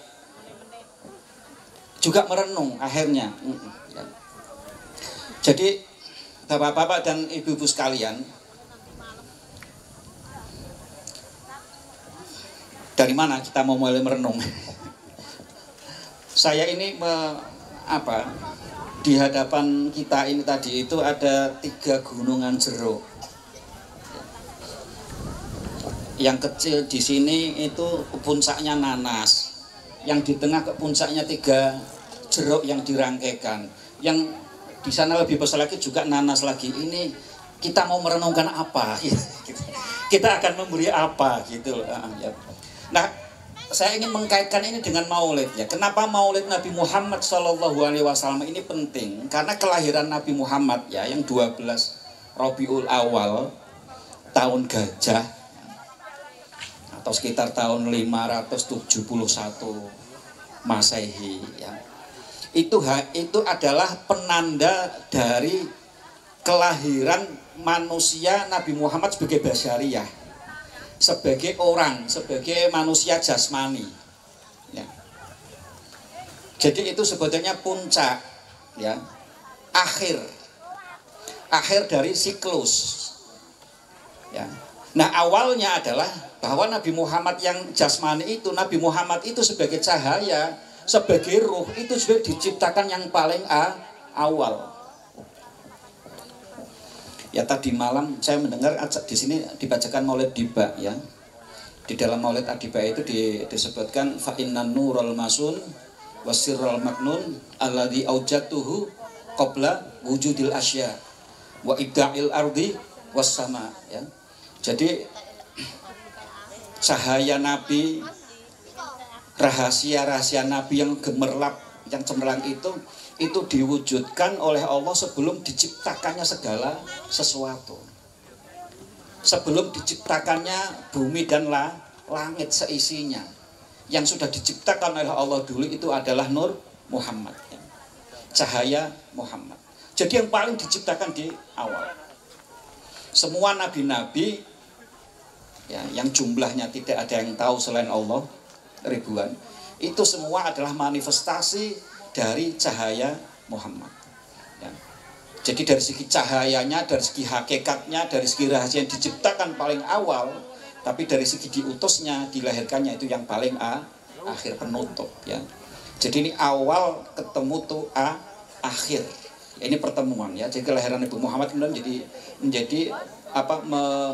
Speaker 9: merenung akhirnya, ya. Jadi bapak-bapak dan ibu-ibu sekalian, dari mana kita mau mulai merenung? Saya ini di hadapan kita ini tadi itu ada 3 gunungan jeruk. Yang kecil di sini itu puncaknya nanas. Yang di tengah ke puncaknya 3 jeruk yang dirangkaikan. Yang di sana lebih besar lagi juga nanas lagi. Ini kita mau merenungkan apa? Kita akan memberi apa gitu. Nah, saya ingin mengkaitkan ini dengan Maulid, ya. Kenapa Maulid Nabi Muhammad SAW ini penting? Karena kelahiran Nabi Muhammad, ya, yang 12 Rabiul Awal tahun Gajah atau sekitar tahun 571 Masehi, ya. Itu adalah penanda dari kelahiran manusia Nabi Muhammad sebagai basyariyah, sebagai orang, sebagai manusia jasmani, ya. Jadi itu sebetulnya puncak, ya, akhir dari siklus, ya. Nah, awalnya adalah bahwa Nabi Muhammad yang jasmani itu, Nabi Muhammad itu sebagai cahaya, sebagai ruh, itu sudah diciptakan yang paling awal. Ya, tadi malam saya mendengar di sini dibacakan Maulid Diba, ya. Di dalam Maulid Adiba itu disebutkan fa innan nurul masun wasirrul maknun alladzi aujatuhu qabla wujudil asya wa ibda'il ardi was sama, ya. Jadi cahaya Nabi, rahasia-rahasia Nabi yang gemerlap, yang cemerlang itu diwujudkan oleh Allah sebelum diciptakannya segala sesuatu. Sebelum diciptakannya bumi dan langit seisinya. Yang sudah diciptakan oleh Allah dulu itu adalah Nur Muhammad, ya. Cahaya Muhammad. Jadi yang paling diciptakan di awal. Semua nabi-nabi, ya, yang jumlahnya tidak ada yang tahu selain Allah, ribuan, itu semua adalah manifestasi dari cahaya Muhammad, ya. Jadi dari segi cahayanya, dari segi hakikatnya, dari segi rahasia yang diciptakan paling awal, tapi dari segi diutusnya, dilahirkannya itu yang paling akhir, penutup, ya. Jadi ini awal ketemu tuh akhir, ya, ini pertemuan, ya. Jadi kelahiran Nabi Muhammad kemudian menjadi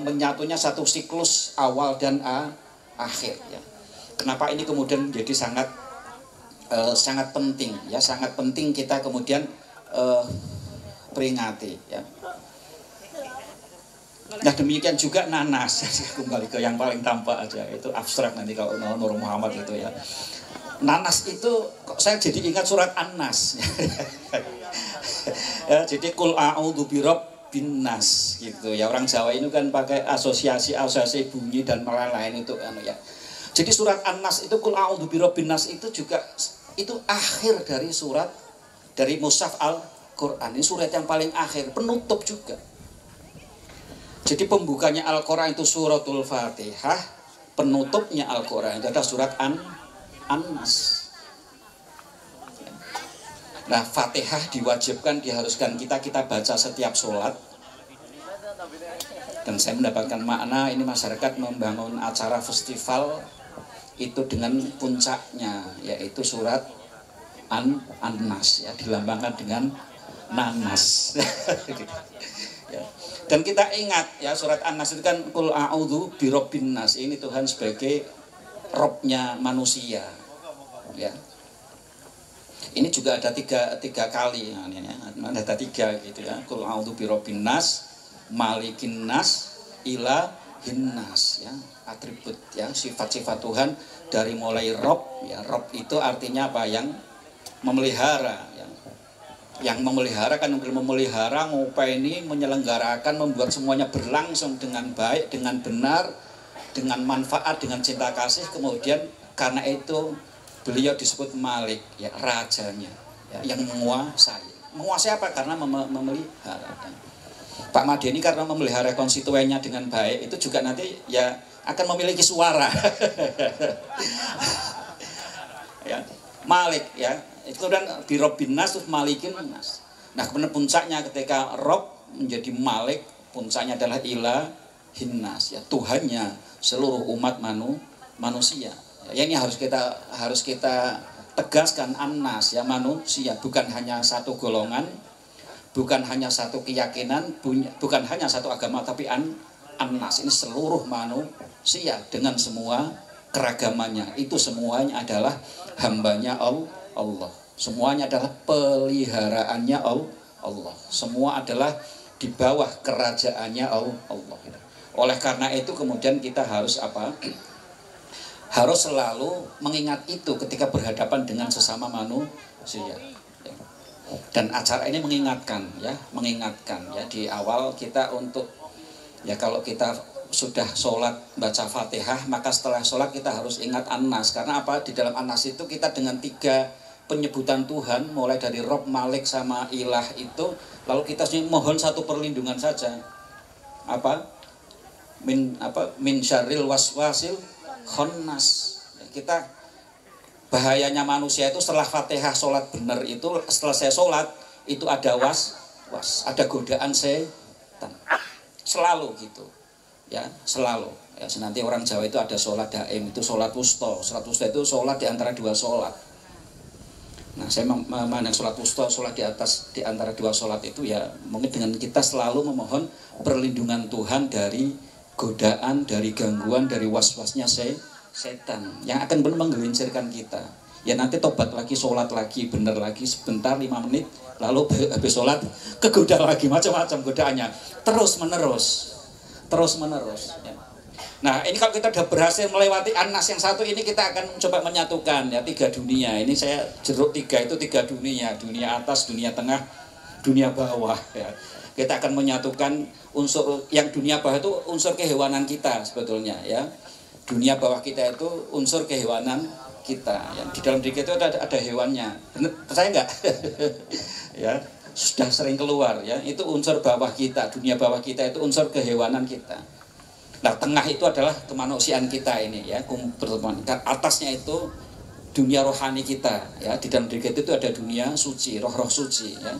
Speaker 9: menyatunya satu siklus awal dan akhir, ya. Kenapa ini kemudian menjadi sangat penting, ya, sangat penting kita kemudian peringati, ya. Nah, demikian juga nanas. Kembali ke yang paling tampak aja, itu abstrak nanti kalau Nur Muhammad itu, ya. Nanas itu kok saya jadi ingat surat An-Nas. Ya, jadi kul a'udzu birabbin nas gitu, ya. Orang Jawa ini kan pakai asosiasi bunyi dan lain-lain itu, ya. Jadi surat An-Nas itu kul a'udzu birabbin nas itu juga itu akhir dari surat dari Mushaf Quran. Ini surat yang paling akhir, penutup juga. Jadi pembukanya Al-Quran itu suratul Fatihah, penutupnya Al-Quran itu adalah surat An-Nas. Nah, Fatihah diwajibkan, diharuskan kita baca setiap sholat. Dan saya mendapatkan makna ini masyarakat membangun acara festival itu dengan puncaknya, yaitu surat An-Nas, ya, dilambangkan dengan nanas. Ya. Dan kita ingat ya, surat An-Nas itu kan qul a'udzu birabbin nas. Ini Tuhan sebagai Robnya manusia. Ya. Ini juga ada tiga kali, ada tiga gitu ya. Qul a'udzu birabbin nas, malikin nas, ilahin nas, ya. Atribut ya, sifat-sifat Tuhan dari mulai Rob, ya. Rob itu artinya apa? Yang memelihara, ya. Yang memelihara kan memelihara, ngopeni, menyelenggarakan, membuat semuanya berlangsung dengan baik, dengan benar, dengan manfaat, dengan cinta kasih. Kemudian karena itu beliau disebut Malik, ya, rajanya, ya, yang menguasai. Menguasai apa? Karena memelihara. Pak Madieni karena memelihara konstituennya dengan baik, itu juga nanti ya akan memiliki suara. Ya, Malik, ya. Itu kan birobin nas, terus malikin nas. Nah, kemudian puncaknya ketika Rob menjadi Malik, puncaknya adalah ilahin nas, ya, Tuhannya seluruh umat manusia. Ya, ini harus kita tegaskan, An-Nas, ya, manusia, bukan hanya satu golongan, bukan hanya satu keyakinan, bukan hanya satu agama, tapi An-Nas ini seluruh manusia dengan semua keragamannya. Itu semuanya adalah hambanya Allah. Semuanya adalah peliharaannya Allah. Semua adalah di bawah kerajaannya Allah. Oleh karena itu kemudian kita harus apa? Harus selalu mengingat itu ketika berhadapan dengan sesama manusia. Dan acara ini mengingatkan ya di awal kita untuk ya, kalau kita sudah sholat baca Fatihah, maka setelah sholat kita harus ingat An-Nas. Karena apa? Di dalam An-Nas itu kita dengan 3 penyebutan Tuhan, mulai dari Rob, Malik, sama Ilah itu, lalu kita mohon satu perlindungan saja. Apa? Min syarril waswasil khannas. Kita bahayanya manusia itu setelah Fatihah sholat benar itu, setelah saya sholat itu ada ada godaan setan. Selalu gitu. Ya, selalu. Ya, nanti orang Jawa itu ada sholat daim, itu sholat wusta. Sholat wusta itu sholat di antara 2 sholat. Nah, saya memandang sholat wusta, sholat di antara 2 sholat itu ya mungkin dengan kita selalu memohon perlindungan Tuhan dari godaan, dari gangguan, dari was-wasnya setan yang akan benar menggelincirkan kita. Ya nanti tobat lagi, sholat lagi, benar lagi sebentar 5 menit, lalu habis sholat kegoda lagi, macam-macam godaannya, terus menerus. Ya. Nah, ini kalau kita sudah berhasil melewati An-Nas yang satu ini, kita akan coba menyatukan ya 3 dunia. Ini saya jeruk 3 itu 3 dunia, dunia atas, dunia tengah, dunia bawah. Ya. Kita akan menyatukan unsur yang dunia bawah itu unsur kehewanan kita sebetulnya ya. Dunia bawah kita itu unsur kehewanan kita. Ya. Di dalam diri kita itu ada hewannya. Benar, percaya nggak? Ya, sudah sering keluar ya. Itu unsur bawah kita, dunia bawah kita itu unsur kehewanan kita. Nah, tengah itu adalah kemanusiaan kita ini ya, pertemuan. Dan atasnya itu dunia rohani kita ya. Di dalam diri kita itu ada dunia suci, roh-roh suci ya.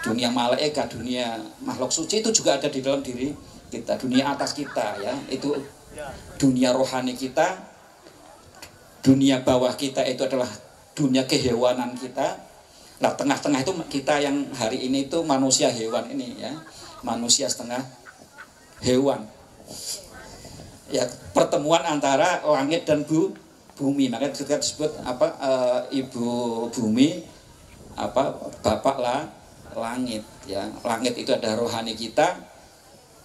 Speaker 9: Dunia malaikat, dunia makhluk suci itu juga ada di dalam diri kita. Dunia atas kita ya, itu dunia rohani kita. Dunia bawah kita itu adalah dunia kehewanan kita. Nah, tengah-tengah itu kita yang hari ini itu manusia hewan ini ya. Manusia setengah hewan. Ya, pertemuan antara langit dan bumi. Makanya kita disebut apa, ibu bumi, apa, bapak langit ya. Langit itu ada rohani kita,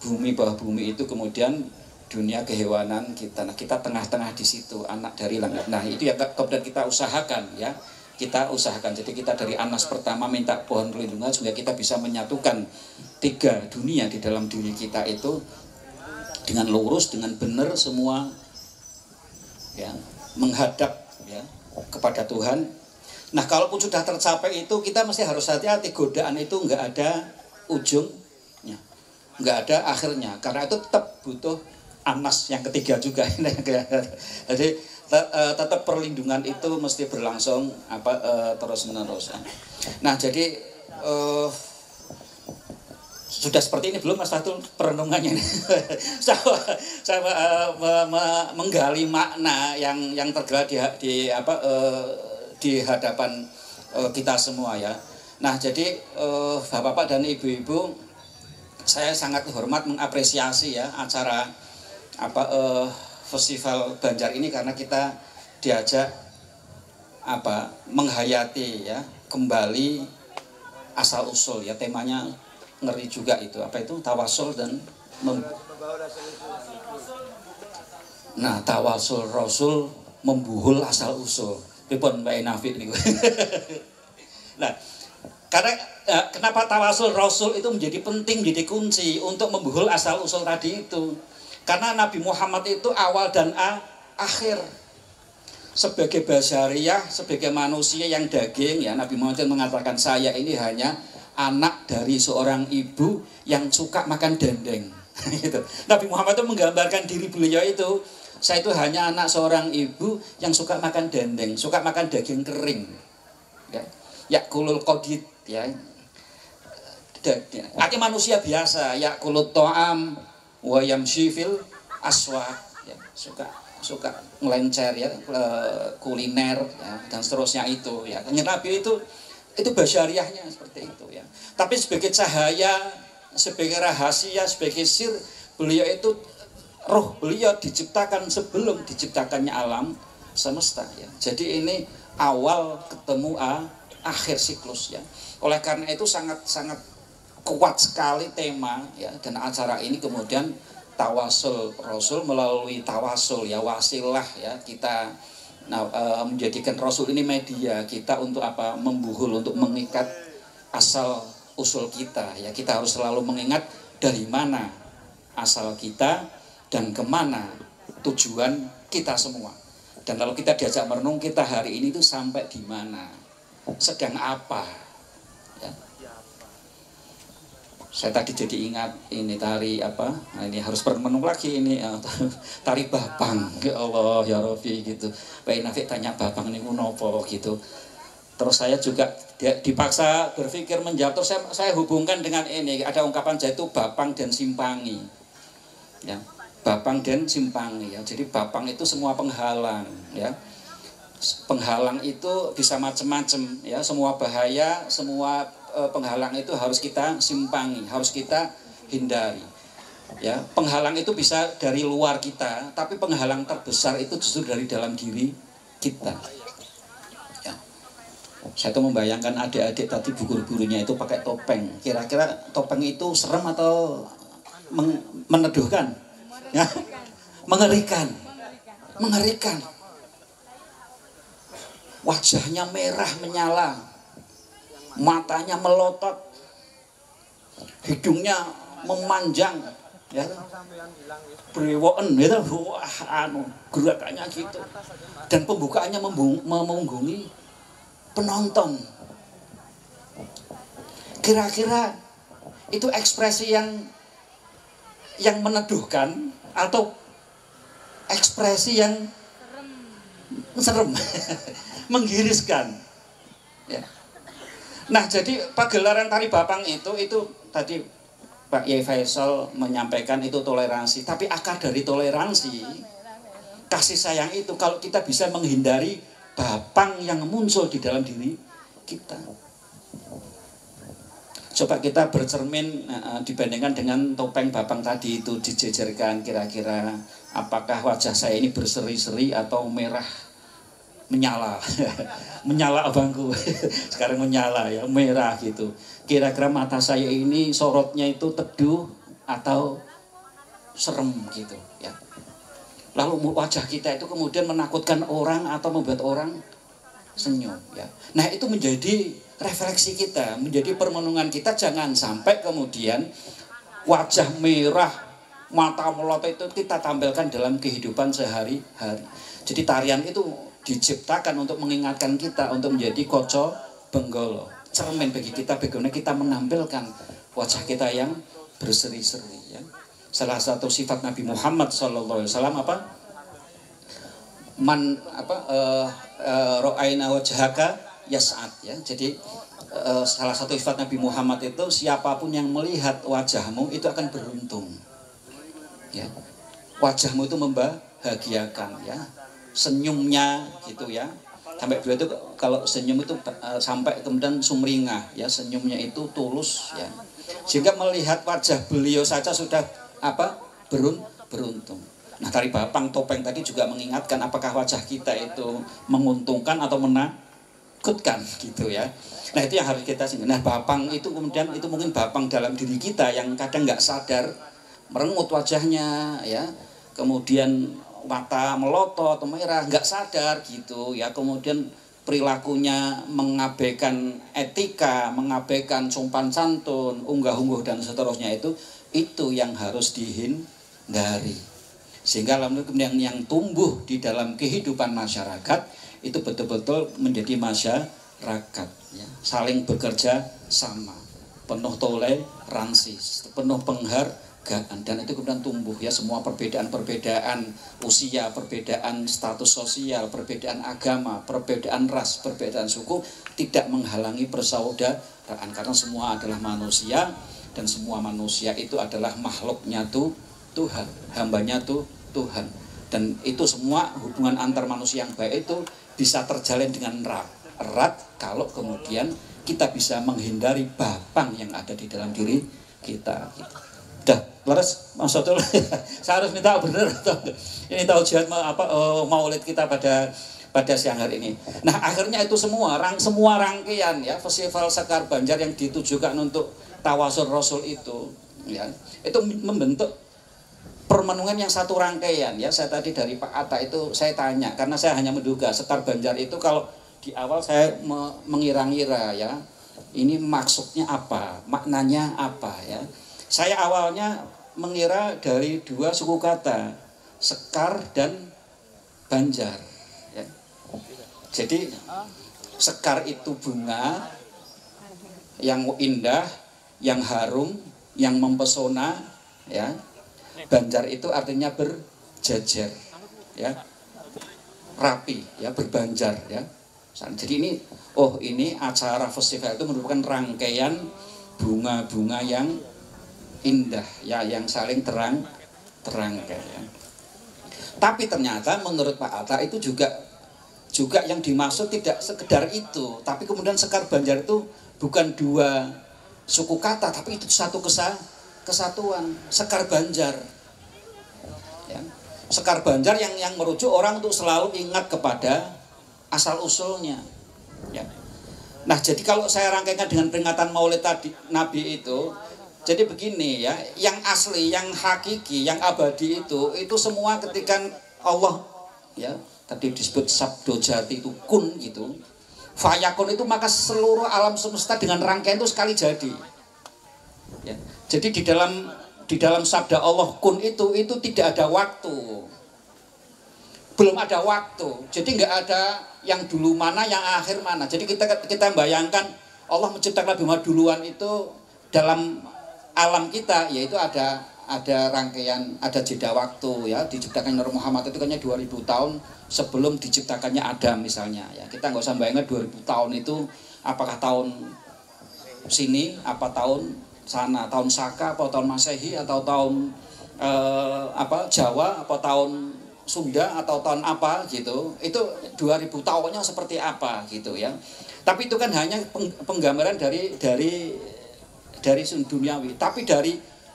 Speaker 9: bumi, bawah bumi itu kemudian dunia kehewanan kita. Nah, kita tengah-tengah di situ, anak dari langit. Nah, itu yang kemudian kita usahakan ya. Kita usahakan. Jadi kita dari An-Nas pertama minta pohon perlindungan supaya kita bisa menyatukan 3 dunia di dalam diri kita itu dengan lurus, dengan benar semua ya, menghadap ya kepada Tuhan. Nah, kalaupun sudah tercapai itu, kita mesti harus hati-hati. Godaan itu nggak ada ujungnya, nggak ada akhirnya. Karena itu tetap butuh anas yang ketiga juga. Jadi tetap perlindungan itu mesti berlangsung terus menerus. Nah, jadi sudah seperti ini belum Mas Fatul perenungannya? saya menggali makna yang tergelar di hadapan kita semua ya. Nah, jadi Bapak-bapak dan Ibu-ibu, saya sangat hormat mengapresiasi ya acara Festival Banjar ini, karena kita diajak menghayati ya kembali asal usul ya. Temanya ngeri juga itu, tawasul dan tawasul Rasul membuhul asal usul. Pripun Mbak Nafi niku. Nah, karena kenapa tawasul Rasul itu menjadi penting, menjadi kunci untuk membuhul asal usul tadi itu. Karena Nabi Muhammad itu awal dan akhir. Sebagai basyariah, sebagai manusia yang daging ya, Nabi Muhammad mengatakan saya ini hanya anak dari seorang ibu yang suka makan dendeng. Gitu. Nabi Muhammad itu menggambarkan diri beliau itu, saya itu hanya anak seorang ibu yang suka makan dendeng, suka makan daging kering. Ya, yakulul qadid ya. Artinya manusia biasa, yakulut ta'am wa yamshi fil aswaq ya, suka ngelencer ya, kuliner ya, dan seterusnya itu ya. Nabi itu basyariahnya seperti itu ya. Tapi sebagai cahaya, sebagai rahasia, sebagai sir, beliau itu roh beliau diciptakan sebelum diciptakannya alam semesta ya. Jadi ini awal ketemu akhir siklus ya. Oleh karena itu sangat kuat sekali tema ya, dan acara ini kemudian tawasul Rasul, melalui tawasul ya, wasilah ya, kita menjadikan Rasul ini media kita untuk membuhul, untuk mengikat asal usul kita ya. Kita harus selalu mengingat dari mana asal kita dan kemana tujuan kita semua. Dan lalu kita diajak merenung, kita hari ini tuh sampai di mana, sedang apa ya. Saya tadi jadi ingat ini tari nah, ini harus merenung lagi ini tari Bapang. Ya Allah ya Rabbi gitu. Pak Nafi tanya Bapang ini nopo gitu. Terus saya juga dipaksa berpikir menjawab. Terus saya hubungkan dengan ini, ada ungkapan yaitu Bapang dan Simpangi ya. Bapang dan Simpangi ya. Jadi Bapang itu semua penghalang ya. Penghalang itu bisa macam-macam ya. Semua bahaya, semua penghalang itu harus kita simpangi, harus kita hindari ya. Penghalang itu bisa dari luar kita, tapi penghalang terbesar itu justru dari dalam diri kita ya. Saya tuh membayangkan adik-adik tadi, guru-gurunya itu pakai topeng. Kira-kira topeng itu serem atau meneduhkan ya? Mengerikan. Wajahnya merah menyala, matanya melotot, hidungnya memanjang ya, brewoken gitu. Wah, gerakannya gitu, dan pembukaannya memunggungi penonton. Kira-kira itu ekspresi yang meneduhkan atau ekspresi yang serem menggiriskan ya. Nah, jadi pagelaran tari Bapang itu tadi Pak Yai Faisal menyampaikan itu toleransi, tapi akar dari toleransi kasih sayang itu kalau kita bisa menghindari Bapang yang muncul di dalam diri kita. Coba kita bercermin dibandingkan dengan topeng Bapang tadi itu dijejerkan, kira-kira apakah wajah saya ini berseri-seri atau merah menyala. Menyala abangku. Sekarang menyala ya, merah gitu. Kira-kira mata saya ini sorotnya itu teduh atau serem gitu ya. Lalu wajah kita itu kemudian menakutkan orang atau membuat orang senyum ya. Nah, itu menjadi refleksi kita, menjadi permenungan kita. Jangan sampai kemudian wajah merah, mata melotot itu kita tampilkan dalam kehidupan sehari-hari. Jadi tarian itu diciptakan untuk mengingatkan kita untuk menjadi koco benggolo, cermin bagi kita bagaimana kita menampilkan wajah kita yang berseri-seri, ya. Salah satu sifat Nabi Muhammad SAW apa? Ro'aina wajhaka yas'ad, ya. Jadi salah satu sifat Nabi Muhammad itu siapapun yang melihat wajahmu itu akan beruntung, ya. Wajahmu itu membahagiakan, ya. Senyumnya gitu, ya. Sampai beliau itu kalau senyum itu sampai kemudian sumringah, ya, senyumnya itu tulus, ya. Sehingga melihat wajah beliau saja sudah apa? Beruntung. Nah, tari bapang topeng tadi juga mengingatkan apakah wajah kita itu menguntungkan atau menakutkan gitu, ya. Nah, itu yang harus kita singgung. Nah, bapang itu kemudian itu mungkin bapang dalam diri kita yang kadang nggak sadar, merengut wajahnya, ya. Kemudian mata melotot, merah, nggak sadar gitu, ya. Kemudian perilakunya mengabaikan etika, mengabaikan sopan santun, unggah-ungguh dan seterusnya, itu yang harus dihindari. Sehingga kemudian yang tumbuh di dalam kehidupan masyarakat itu betul-betul menjadi masyarakat, ya. Saling bekerja sama, penuh toleransi, penuh penghargaan, dan itu kemudian tumbuh, ya. Semua perbedaan-perbedaan usia, perbedaan status sosial, perbedaan agama, perbedaan ras, perbedaan suku tidak menghalangi persaudaraan, karena semua adalah manusia dan semua manusia itu adalah makhluknya Tuhan, hambanya Tuhan, dan itu semua hubungan antar manusia yang baik itu bisa terjalin dengan erat kalau kemudian kita bisa menghindari bapang yang ada di dalam diri kita. Dah, laras maksudnya saya harus minta benar ini tausiah maulid kita pada siang hari ini. Nah, akhirnya itu semua rangkaian, ya, festival Sekar Banjar yang ditujukan untuk tawasul Rasul itu, ya, itu membentuk permenungan yang satu rangkaian, ya. Saya tadi dari Pak Atta itu saya tanya karena saya hanya menduga Sekar Banjar itu kalau di awal saya mengira-ngira, ya, ini maksudnya apa, maknanya apa, ya. Saya awalnya mengira dari dua suku kata, Sekar dan Banjar, ya. Jadi Sekar itu bunga yang indah, yang harum, yang mempesona, ya. Banjar itu artinya berjejer, ya, rapi, ya, berbanjar, ya. Jadi ini acara festival itu merupakan rangkaian bunga-bunga yang indah, ya, yang saling terangkai, ya. Tapi ternyata menurut Pak Atta itu juga yang dimaksud tidak sekedar itu, tapi kemudian Sekar Banjar itu bukan dua suku kata, tapi itu satu kesatuan, Sekar Banjar, ya. Sekar Banjar yang merujuk orang untuk selalu ingat kepada asal usulnya, ya. Nah, jadi kalau saya rangkaikan dengan peringatan Maulid tadi Nabi itu, jadi begini, ya, yang asli, yang hakiki, yang abadi itu semua ketika Allah, ya, tadi disebut sabdo jati itu kun gitu, fayakun itu, maka seluruh alam semesta dengan rangkaian itu sekali jadi, ya. Jadi di dalam sabda Allah kun itu tidak ada waktu, belum ada waktu, jadi nggak ada yang dulu mana, yang akhir mana. Jadi kita bayangkan Allah menciptakan Nabi Muhammad duluan itu dalam alam kita, yaitu ada rangkaian, ada jeda waktu, ya. Diciptakan Nabi Muhammad itu kayaknya 2000 tahun sebelum diciptakannya Adam misalnya, ya. Kita nggak usah bayangkan 2000 tahun itu apakah tahun sini, apa tahun sana, tahun Saka, apa tahun Masehi, atau tahun Jawa, apa tahun Sunda, atau tahun apa gitu. Itu 2000 tahunnya seperti apa gitu, ya. Tapi itu kan hanya penggambaran dari duniawi, tapi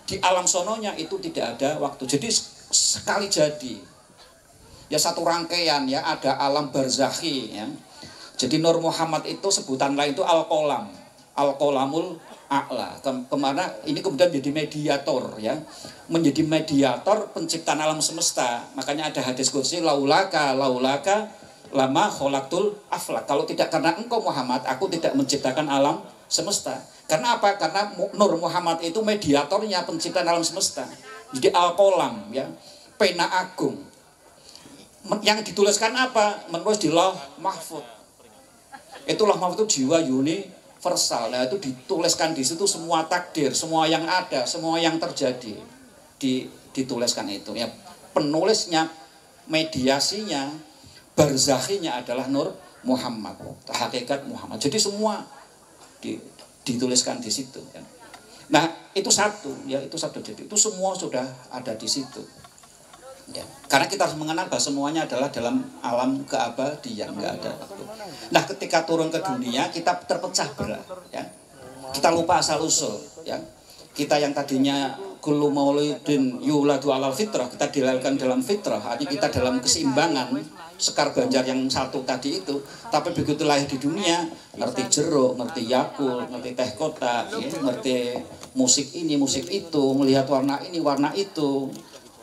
Speaker 9: di alam sononya itu tidak ada waktu. Jadi sekali jadi, ya, satu rangkaian, ya, ada alam barzakhi, ya. Jadi Nur Muhammad itu sebutan lain itu al-qolam, al-qolamul a'la, kemana ini kemudian menjadi mediator, ya, menjadi mediator penciptaan alam semesta. Makanya ada hadis qudsi, laulaka lama khalaqtul aflak. Kalau tidak karena engkau Muhammad, aku tidak menciptakan alam semesta. Karena apa? Karena Nur Muhammad itu mediatornya penciptaan alam semesta. Jadi al-qolam, ya, pena agung, yang dituliskan apa? Menulis di Lauh Mahfud. Itu Lauh Mahfud itu jiwa universal. Nah, itu dituliskan di situ semua takdir, semua yang ada, semua yang terjadi dituliskan itu. Ya, penulisnya, mediasinya, barzakhinya adalah Nur Muhammad, hakikat Muhammad. Jadi semua dituliskan di situ. Ya. Nah, itu satu, ya itu satu. Jadi itu semua sudah ada di situ. Ya. Karena kita harus mengenal bahwa semuanya adalah dalam alam keabadian, nggak ada. Nah, ketika turun ke dunia kita terpecah belah, ya. Kita lupa asal usul, ya. Kita yang tadinya kullu maulidin yuladu alal fitrah, kita dilahirkan dalam fitrah, artinya kita dalam keseimbangan, Sekar Banjar yang satu tadi itu. Tapi begitu lahir di dunia, ngerti jeruk, ngerti yakul, ngerti teh kotak, ya, ngerti musik ini, musik itu, melihat warna ini, warna itu,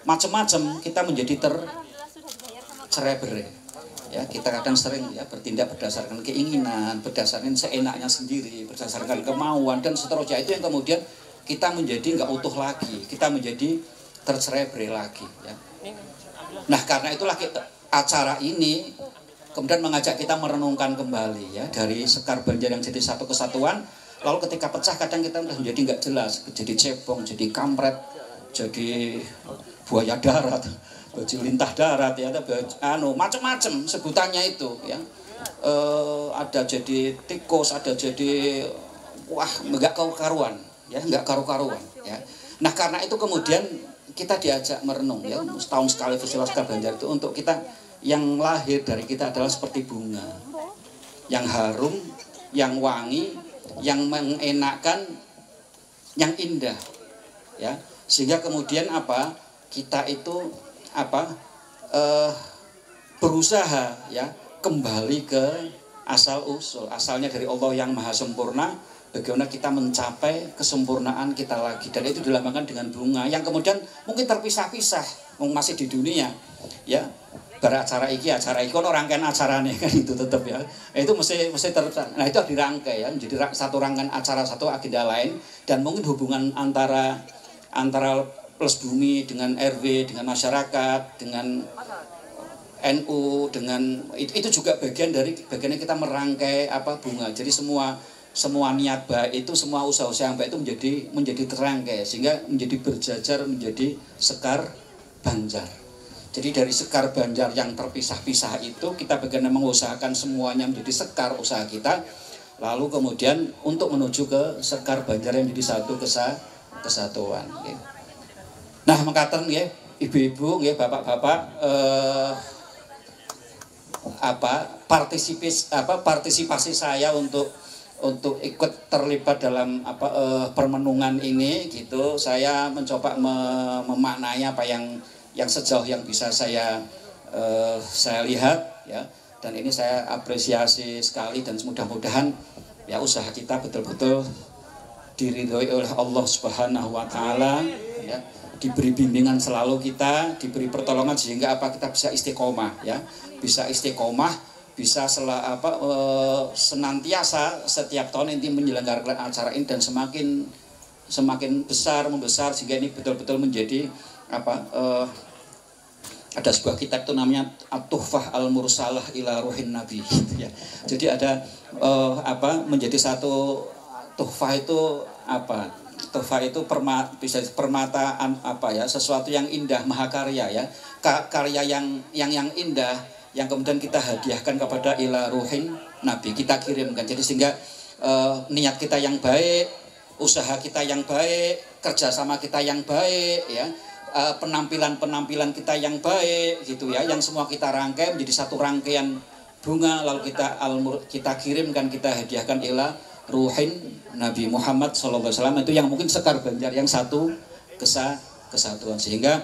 Speaker 9: macam-macam, kita menjadi tercerai-berai. Ya, kita kadang sering ya bertindak berdasarkan keinginan, berdasarkan seenaknya sendiri, berdasarkan kemauan dan seterusnya. Itu yang kemudian kita menjadi nggak utuh lagi, kita menjadi tercerai-berai lagi. Ya. Nah, karena itulah acara ini kemudian mengajak kita merenungkan kembali ya dari Sekar Banjar yang jadi satu kesatuan. Lalu ketika pecah kadang kita menjadi nggak jelas, jadi cebong, jadi kampret, jadi buaya darat, baju lintah darat ya, macam-macam sebutannya itu ya. Ada jadi tikus, ada jadi nggak karu-karuan ya, nggak karu-karuan ya. Nah, karena itu kemudian kita diajak merenung ya, setahun sekali Festival Sekar Banjar itu untuk kita yang lahir dari kita adalah seperti bunga yang harum, yang wangi, yang mengenakan, yang indah ya, sehingga kemudian apa kita itu apa berusaha ya kembali ke asal usul, asalnya dari Allah yang maha sempurna. Bagaimana kita mencapai kesempurnaan kita lagi, dan itu dilambangkan dengan bunga yang kemudian mungkin terpisah-pisah masih di dunia ya. Acara iki ono rangkaian acarane kan itu tetap ya. Itu mesti nah itu dirangkai ya menjadi satu rangkaian acara, satu agenda lain, dan mungkin hubungan antara Plus Bumi dengan RW, dengan masyarakat, dengan NU, dengan itu juga bagian dari kita merangkai apa bunga. Jadi semua niat baik itu, semua usaha-usaha yang baik itu menjadi terangkai sehingga menjadi berjajar menjadi Sekar Banjar. Jadi dari Sekar Banjar yang terpisah-pisah itu kita bagaimana mengusahakan semuanya menjadi sekar usaha kita, lalu kemudian untuk menuju ke Sekar Banjar yang menjadi satu kesatuan. Nah, mengatakan ya ibu-ibu, ya bapak-bapak, partisipasi saya untuk ikut terlibat dalam permenungan ini gitu. Saya mencoba memaknai apa yang sejauh yang bisa saya lihat ya, dan ini saya apresiasi sekali, dan mudah-mudahan ya usaha kita betul-betul diridhoi oleh Allah Subhanahu wa taala ya, diberi bimbingan selalu kita, diberi pertolongan sehingga kita bisa istiqomah ya, bisa senantiasa setiap tahun ini menyelenggarakan acara ini, dan semakin membesar sehingga ini betul-betul menjadi ada sebuah kitab itu namanya At-Tuhfah Al-Mursalah ila Ruhin Nabi gitu ya. Jadi ada menjadi satu tuhfah itu tuhfah itu bisa permataan sesuatu yang indah, mahakarya ya. Karya yang indah yang kemudian kita hadiahkan kepada ila Ruhin Nabi, kita kirimkan. Jadi sehingga niat kita yang baik, usaha kita yang baik, kerjasama kita yang baik ya, penampilan kita yang baik gitu ya, yang semua kita rangkai menjadi satu rangkaian bunga, lalu kita kirimkan, kita hadiahkan ila Ruhin Nabi Muhammad SAW, itu yang mungkin Sekar Banjar yang satu kesatuan, sehingga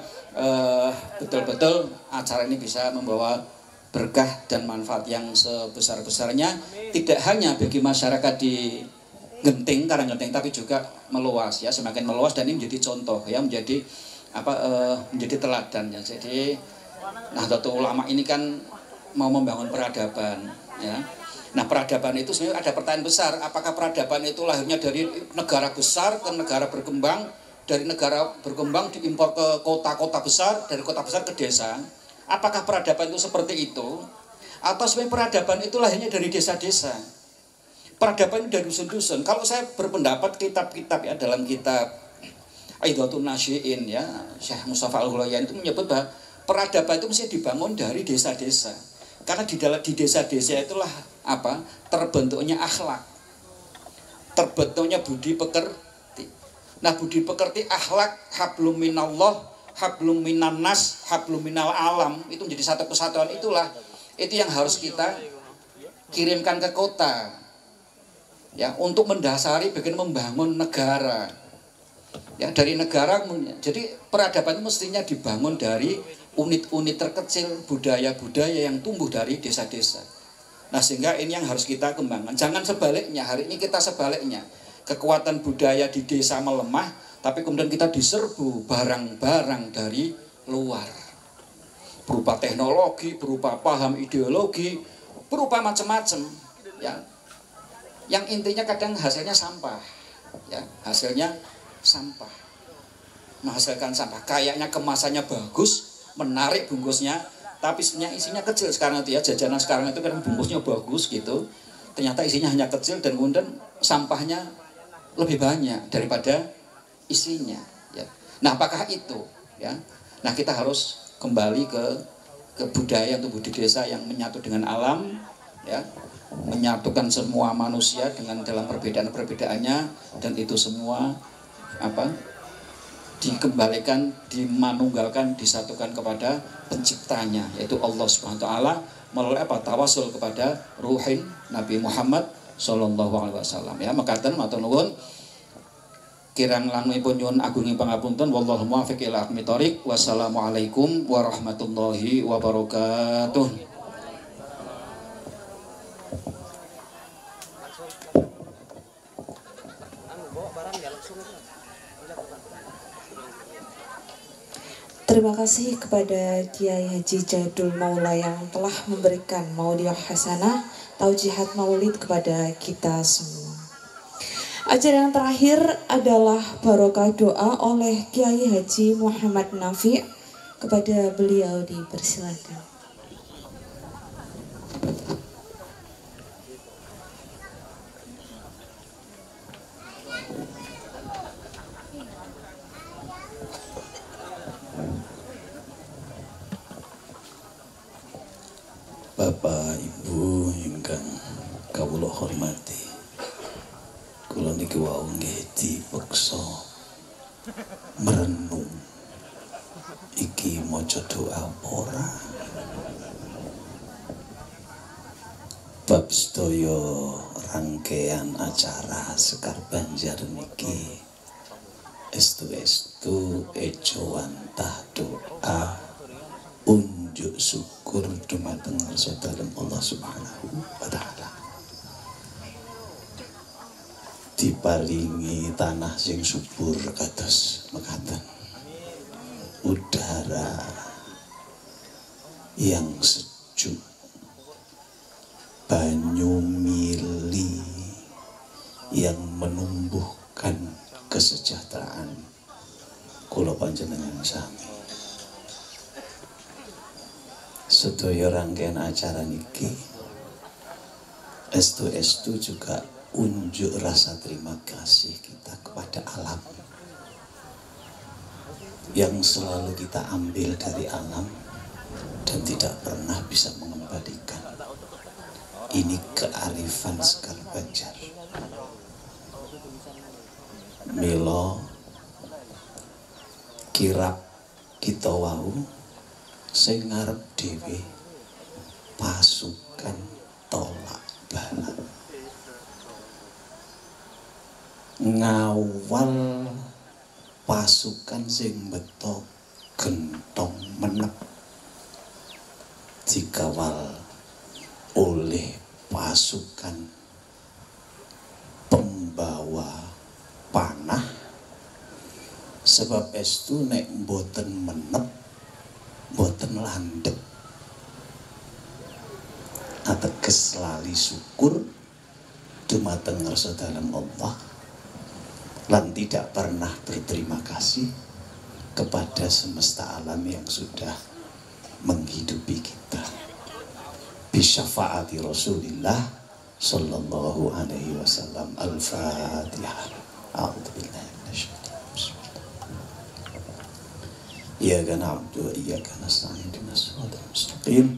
Speaker 9: betul-betul acara ini bisa membawa berkah dan manfaat yang sebesar-besarnya, tidak hanya bagi masyarakat di Genting, Karanggenting, tapi juga meluas ya, semakin meluas, dan ini menjadi contoh ya, menjadi teladan ya. Jadi Nahdlatul Ulama ini kan mau membangun peradaban ya. Nah, peradaban itu sebenarnya ada pertanyaan besar, apakah peradaban itu lahirnya dari negara besar ke negara berkembang, dari negara berkembang diimpor ke kota-kota besar, dari kota besar ke desa, Apakah peradaban itu seperti itu? Atau sebenarnya peradaban itu lahirnya dari desa-desa? Peradaban itu dari dusun-dusun. Kalau saya berpendapat kitab-kitab ya, dalam kitab Aidatun Nasyi'in ya, Syekh Mustafa Al-Ghulayan itu menyebut bahwa peradaban itu mesti dibangun dari desa-desa. Karena di desa-desa itulah apa? Terbentuknya akhlak. Terbentuknya budi pekerti. Nah, budi pekerti, akhlak, hablum minallah, hablum minan nas, hablum minal alam, itu menjadi satu kesatuan. Itu yang harus kita kirimkan ke kota. Ya, untuk mendasari bagaimana membangun negara. Ya, dari negara, jadi peradaban itu mestinya dibangun dari unit-unit terkecil, budaya-budaya yang tumbuh dari desa-desa. Nah, sehingga ini yang harus kita kembangkan. Jangan sebaliknya, hari ini kita sebaliknya. Kekuatan budaya di desa melemah, tapi kemudian kita diserbu barang-barang dari luar. Berupa teknologi, berupa paham ideologi, berupa macam-macam. Ya. Yang intinya kadang hasilnya sampah. Ya, hasilnya sampah. Menghasilkan sampah. Kayaknya kemasannya bagus, menarik bungkusnya, tapi sebenarnya isinya kecil. Sekarang itu ya, jajanan sekarang itu kan bungkusnya bagus gitu, ternyata isinya hanya kecil dan kemudian sampahnya lebih banyak daripada isinya ya. Nah, apakah itu ya? Nah, kita harus kembali ke budaya atau budi desa yang menyatu dengan alam ya, menyatukan semua manusia dengan dalam perbedaan-perbedaannya, dan itu semua apa? Dikembalikan, dimanunggalkan, disatukan kepada penciptanya, yaitu Allah Subhanahu wa taala, melalui apa? Tawasul kepada ruhin Nabi Muhammad sallallahu alaihi wasallam ya. Mekaten matur nuwun, kirang langkungipun nyuwun agunging pangapunten, wallahu muwaffiq ila aqwamit thoriq. Wassalamualaikum warahmatullahi wabarakatuh.
Speaker 3: Terima kasih kepada Kiai Haji Jadul Maula yang telah memberikan Mauliyah Hasanah Taujihat Maulid kepada kita semua. Acara yang terakhir adalah barokah doa oleh Kiai Haji Muhammad Nafi'. Kepada beliau dipersilakan.
Speaker 1: Bapak Ibu ingkang kawula hormati, kula niki wau nggih dipeksa merenung iki maca doa apa ora. Bab sedaya rangkaian acara Sekar Banjar niki estu-estu ejowantah doa unjuk syukur dumateng Rasulullah Allah Subhanahu wa taala. Diparingi tanah sing subur kados mekaten. Udara yang sejuk, banyu mili yang menumbuhkan kesejahteraan kula panjenengan sami. Sedaya rangkaian acara niki estu-estu juga unjuk rasa terima kasih kita kepada alam yang selalu kita ambil dari alam dan tidak pernah bisa mengembalikan. Ini kearifan Sekar Banjar. Milo kirap kita wau sing ngarep dhewe pasukan tolak bala, ngawal pasukan sing beto gentong menep dikawal oleh pasukan pembawa panah. Sebab estu nek mboten menep boten landhep ateges lali syukur dumateng ngarsa dalem Allah lan tidak pernah berterima kasih kepada semesta alam yang sudah menghidupi kita. Bisyafaati Rasulillah sallallahu alaihi wasallam. Al-Fatihah. A'udzubillahi minasyaitonir rajim. Iyyaka na'budu wa iyyaka nasta'in. Ihdinas siratal mustaqim.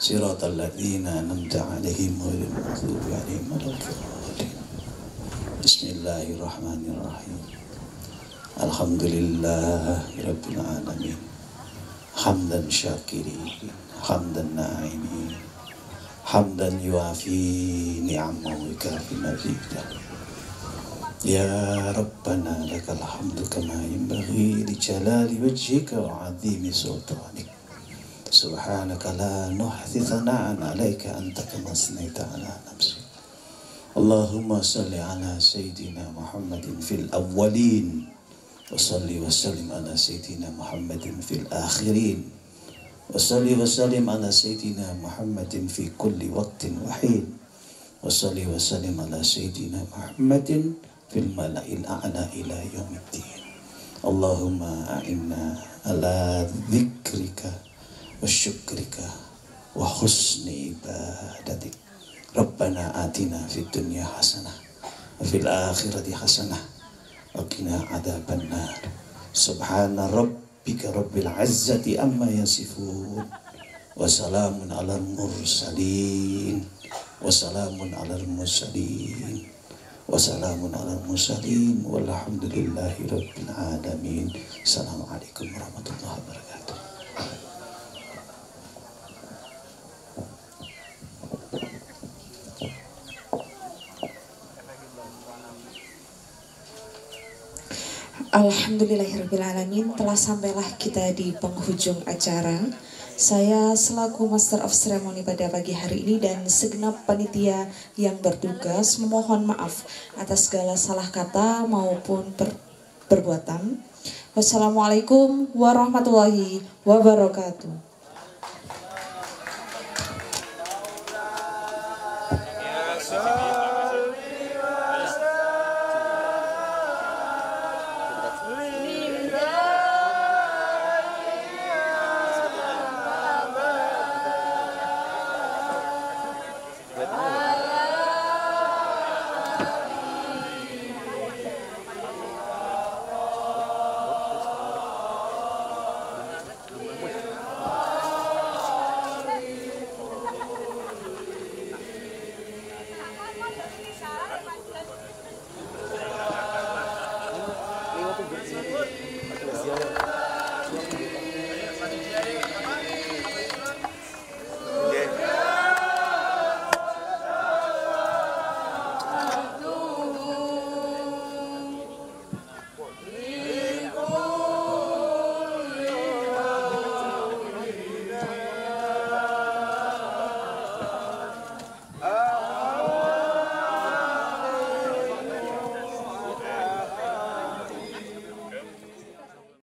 Speaker 1: Siratal ladzina an'amta 'alaihim ghairil maghdubi 'alaihim waladdallin. Bismillahirrahmanirrahim. Alhamdulillahirabbil alamin. Hamdan syakirin, hamdan na'imin, hamdan yuafi ni'amahu wa kafi mazidah. Ya Rabbana lakal hamdu kama yanbaghi li jalali wajhika wa 'azimi sultanik. Subhanaka la nuhsi thana'an 'alaika anta kama asnaita 'ala nafsik. Allahumma salli ala sayyidina Muhammadin fil awwalin wa salli wa sallim ala sayyidina Muhammadin fil akhirin wa salli wa sallim ala sayyidina Muhammadin fi kulli waqtin wa hin wa salli wa sallim ala sayyidina Muhammadin fil mala'il a'la ila yaumiddin. Allahumma a'inna ala dzikrika wa syukrika wa husni ibadatik. Rabbana atina fid dunya hasanah wa fil akhirati hasanah wa qina adzabannar. Subhana rabbika rabbil izzati amma yasifun wa salamun alal mursalin wa salamun alal mursalin wa salamun alal mursalin walhamdulillahi rabbil alamin. Assalamualaikum warahmatullahi wabarakatuh.
Speaker 3: Alhamdulillahirrabbilalamin. Telah sampailah kita di penghujung acara. Saya selaku Master of Ceremony pada pagi hari ini dan segenap panitia yang bertugas memohon maaf atas segala salah kata maupun perbuatan. Wassalamualaikum warahmatullahi wabarakatuh.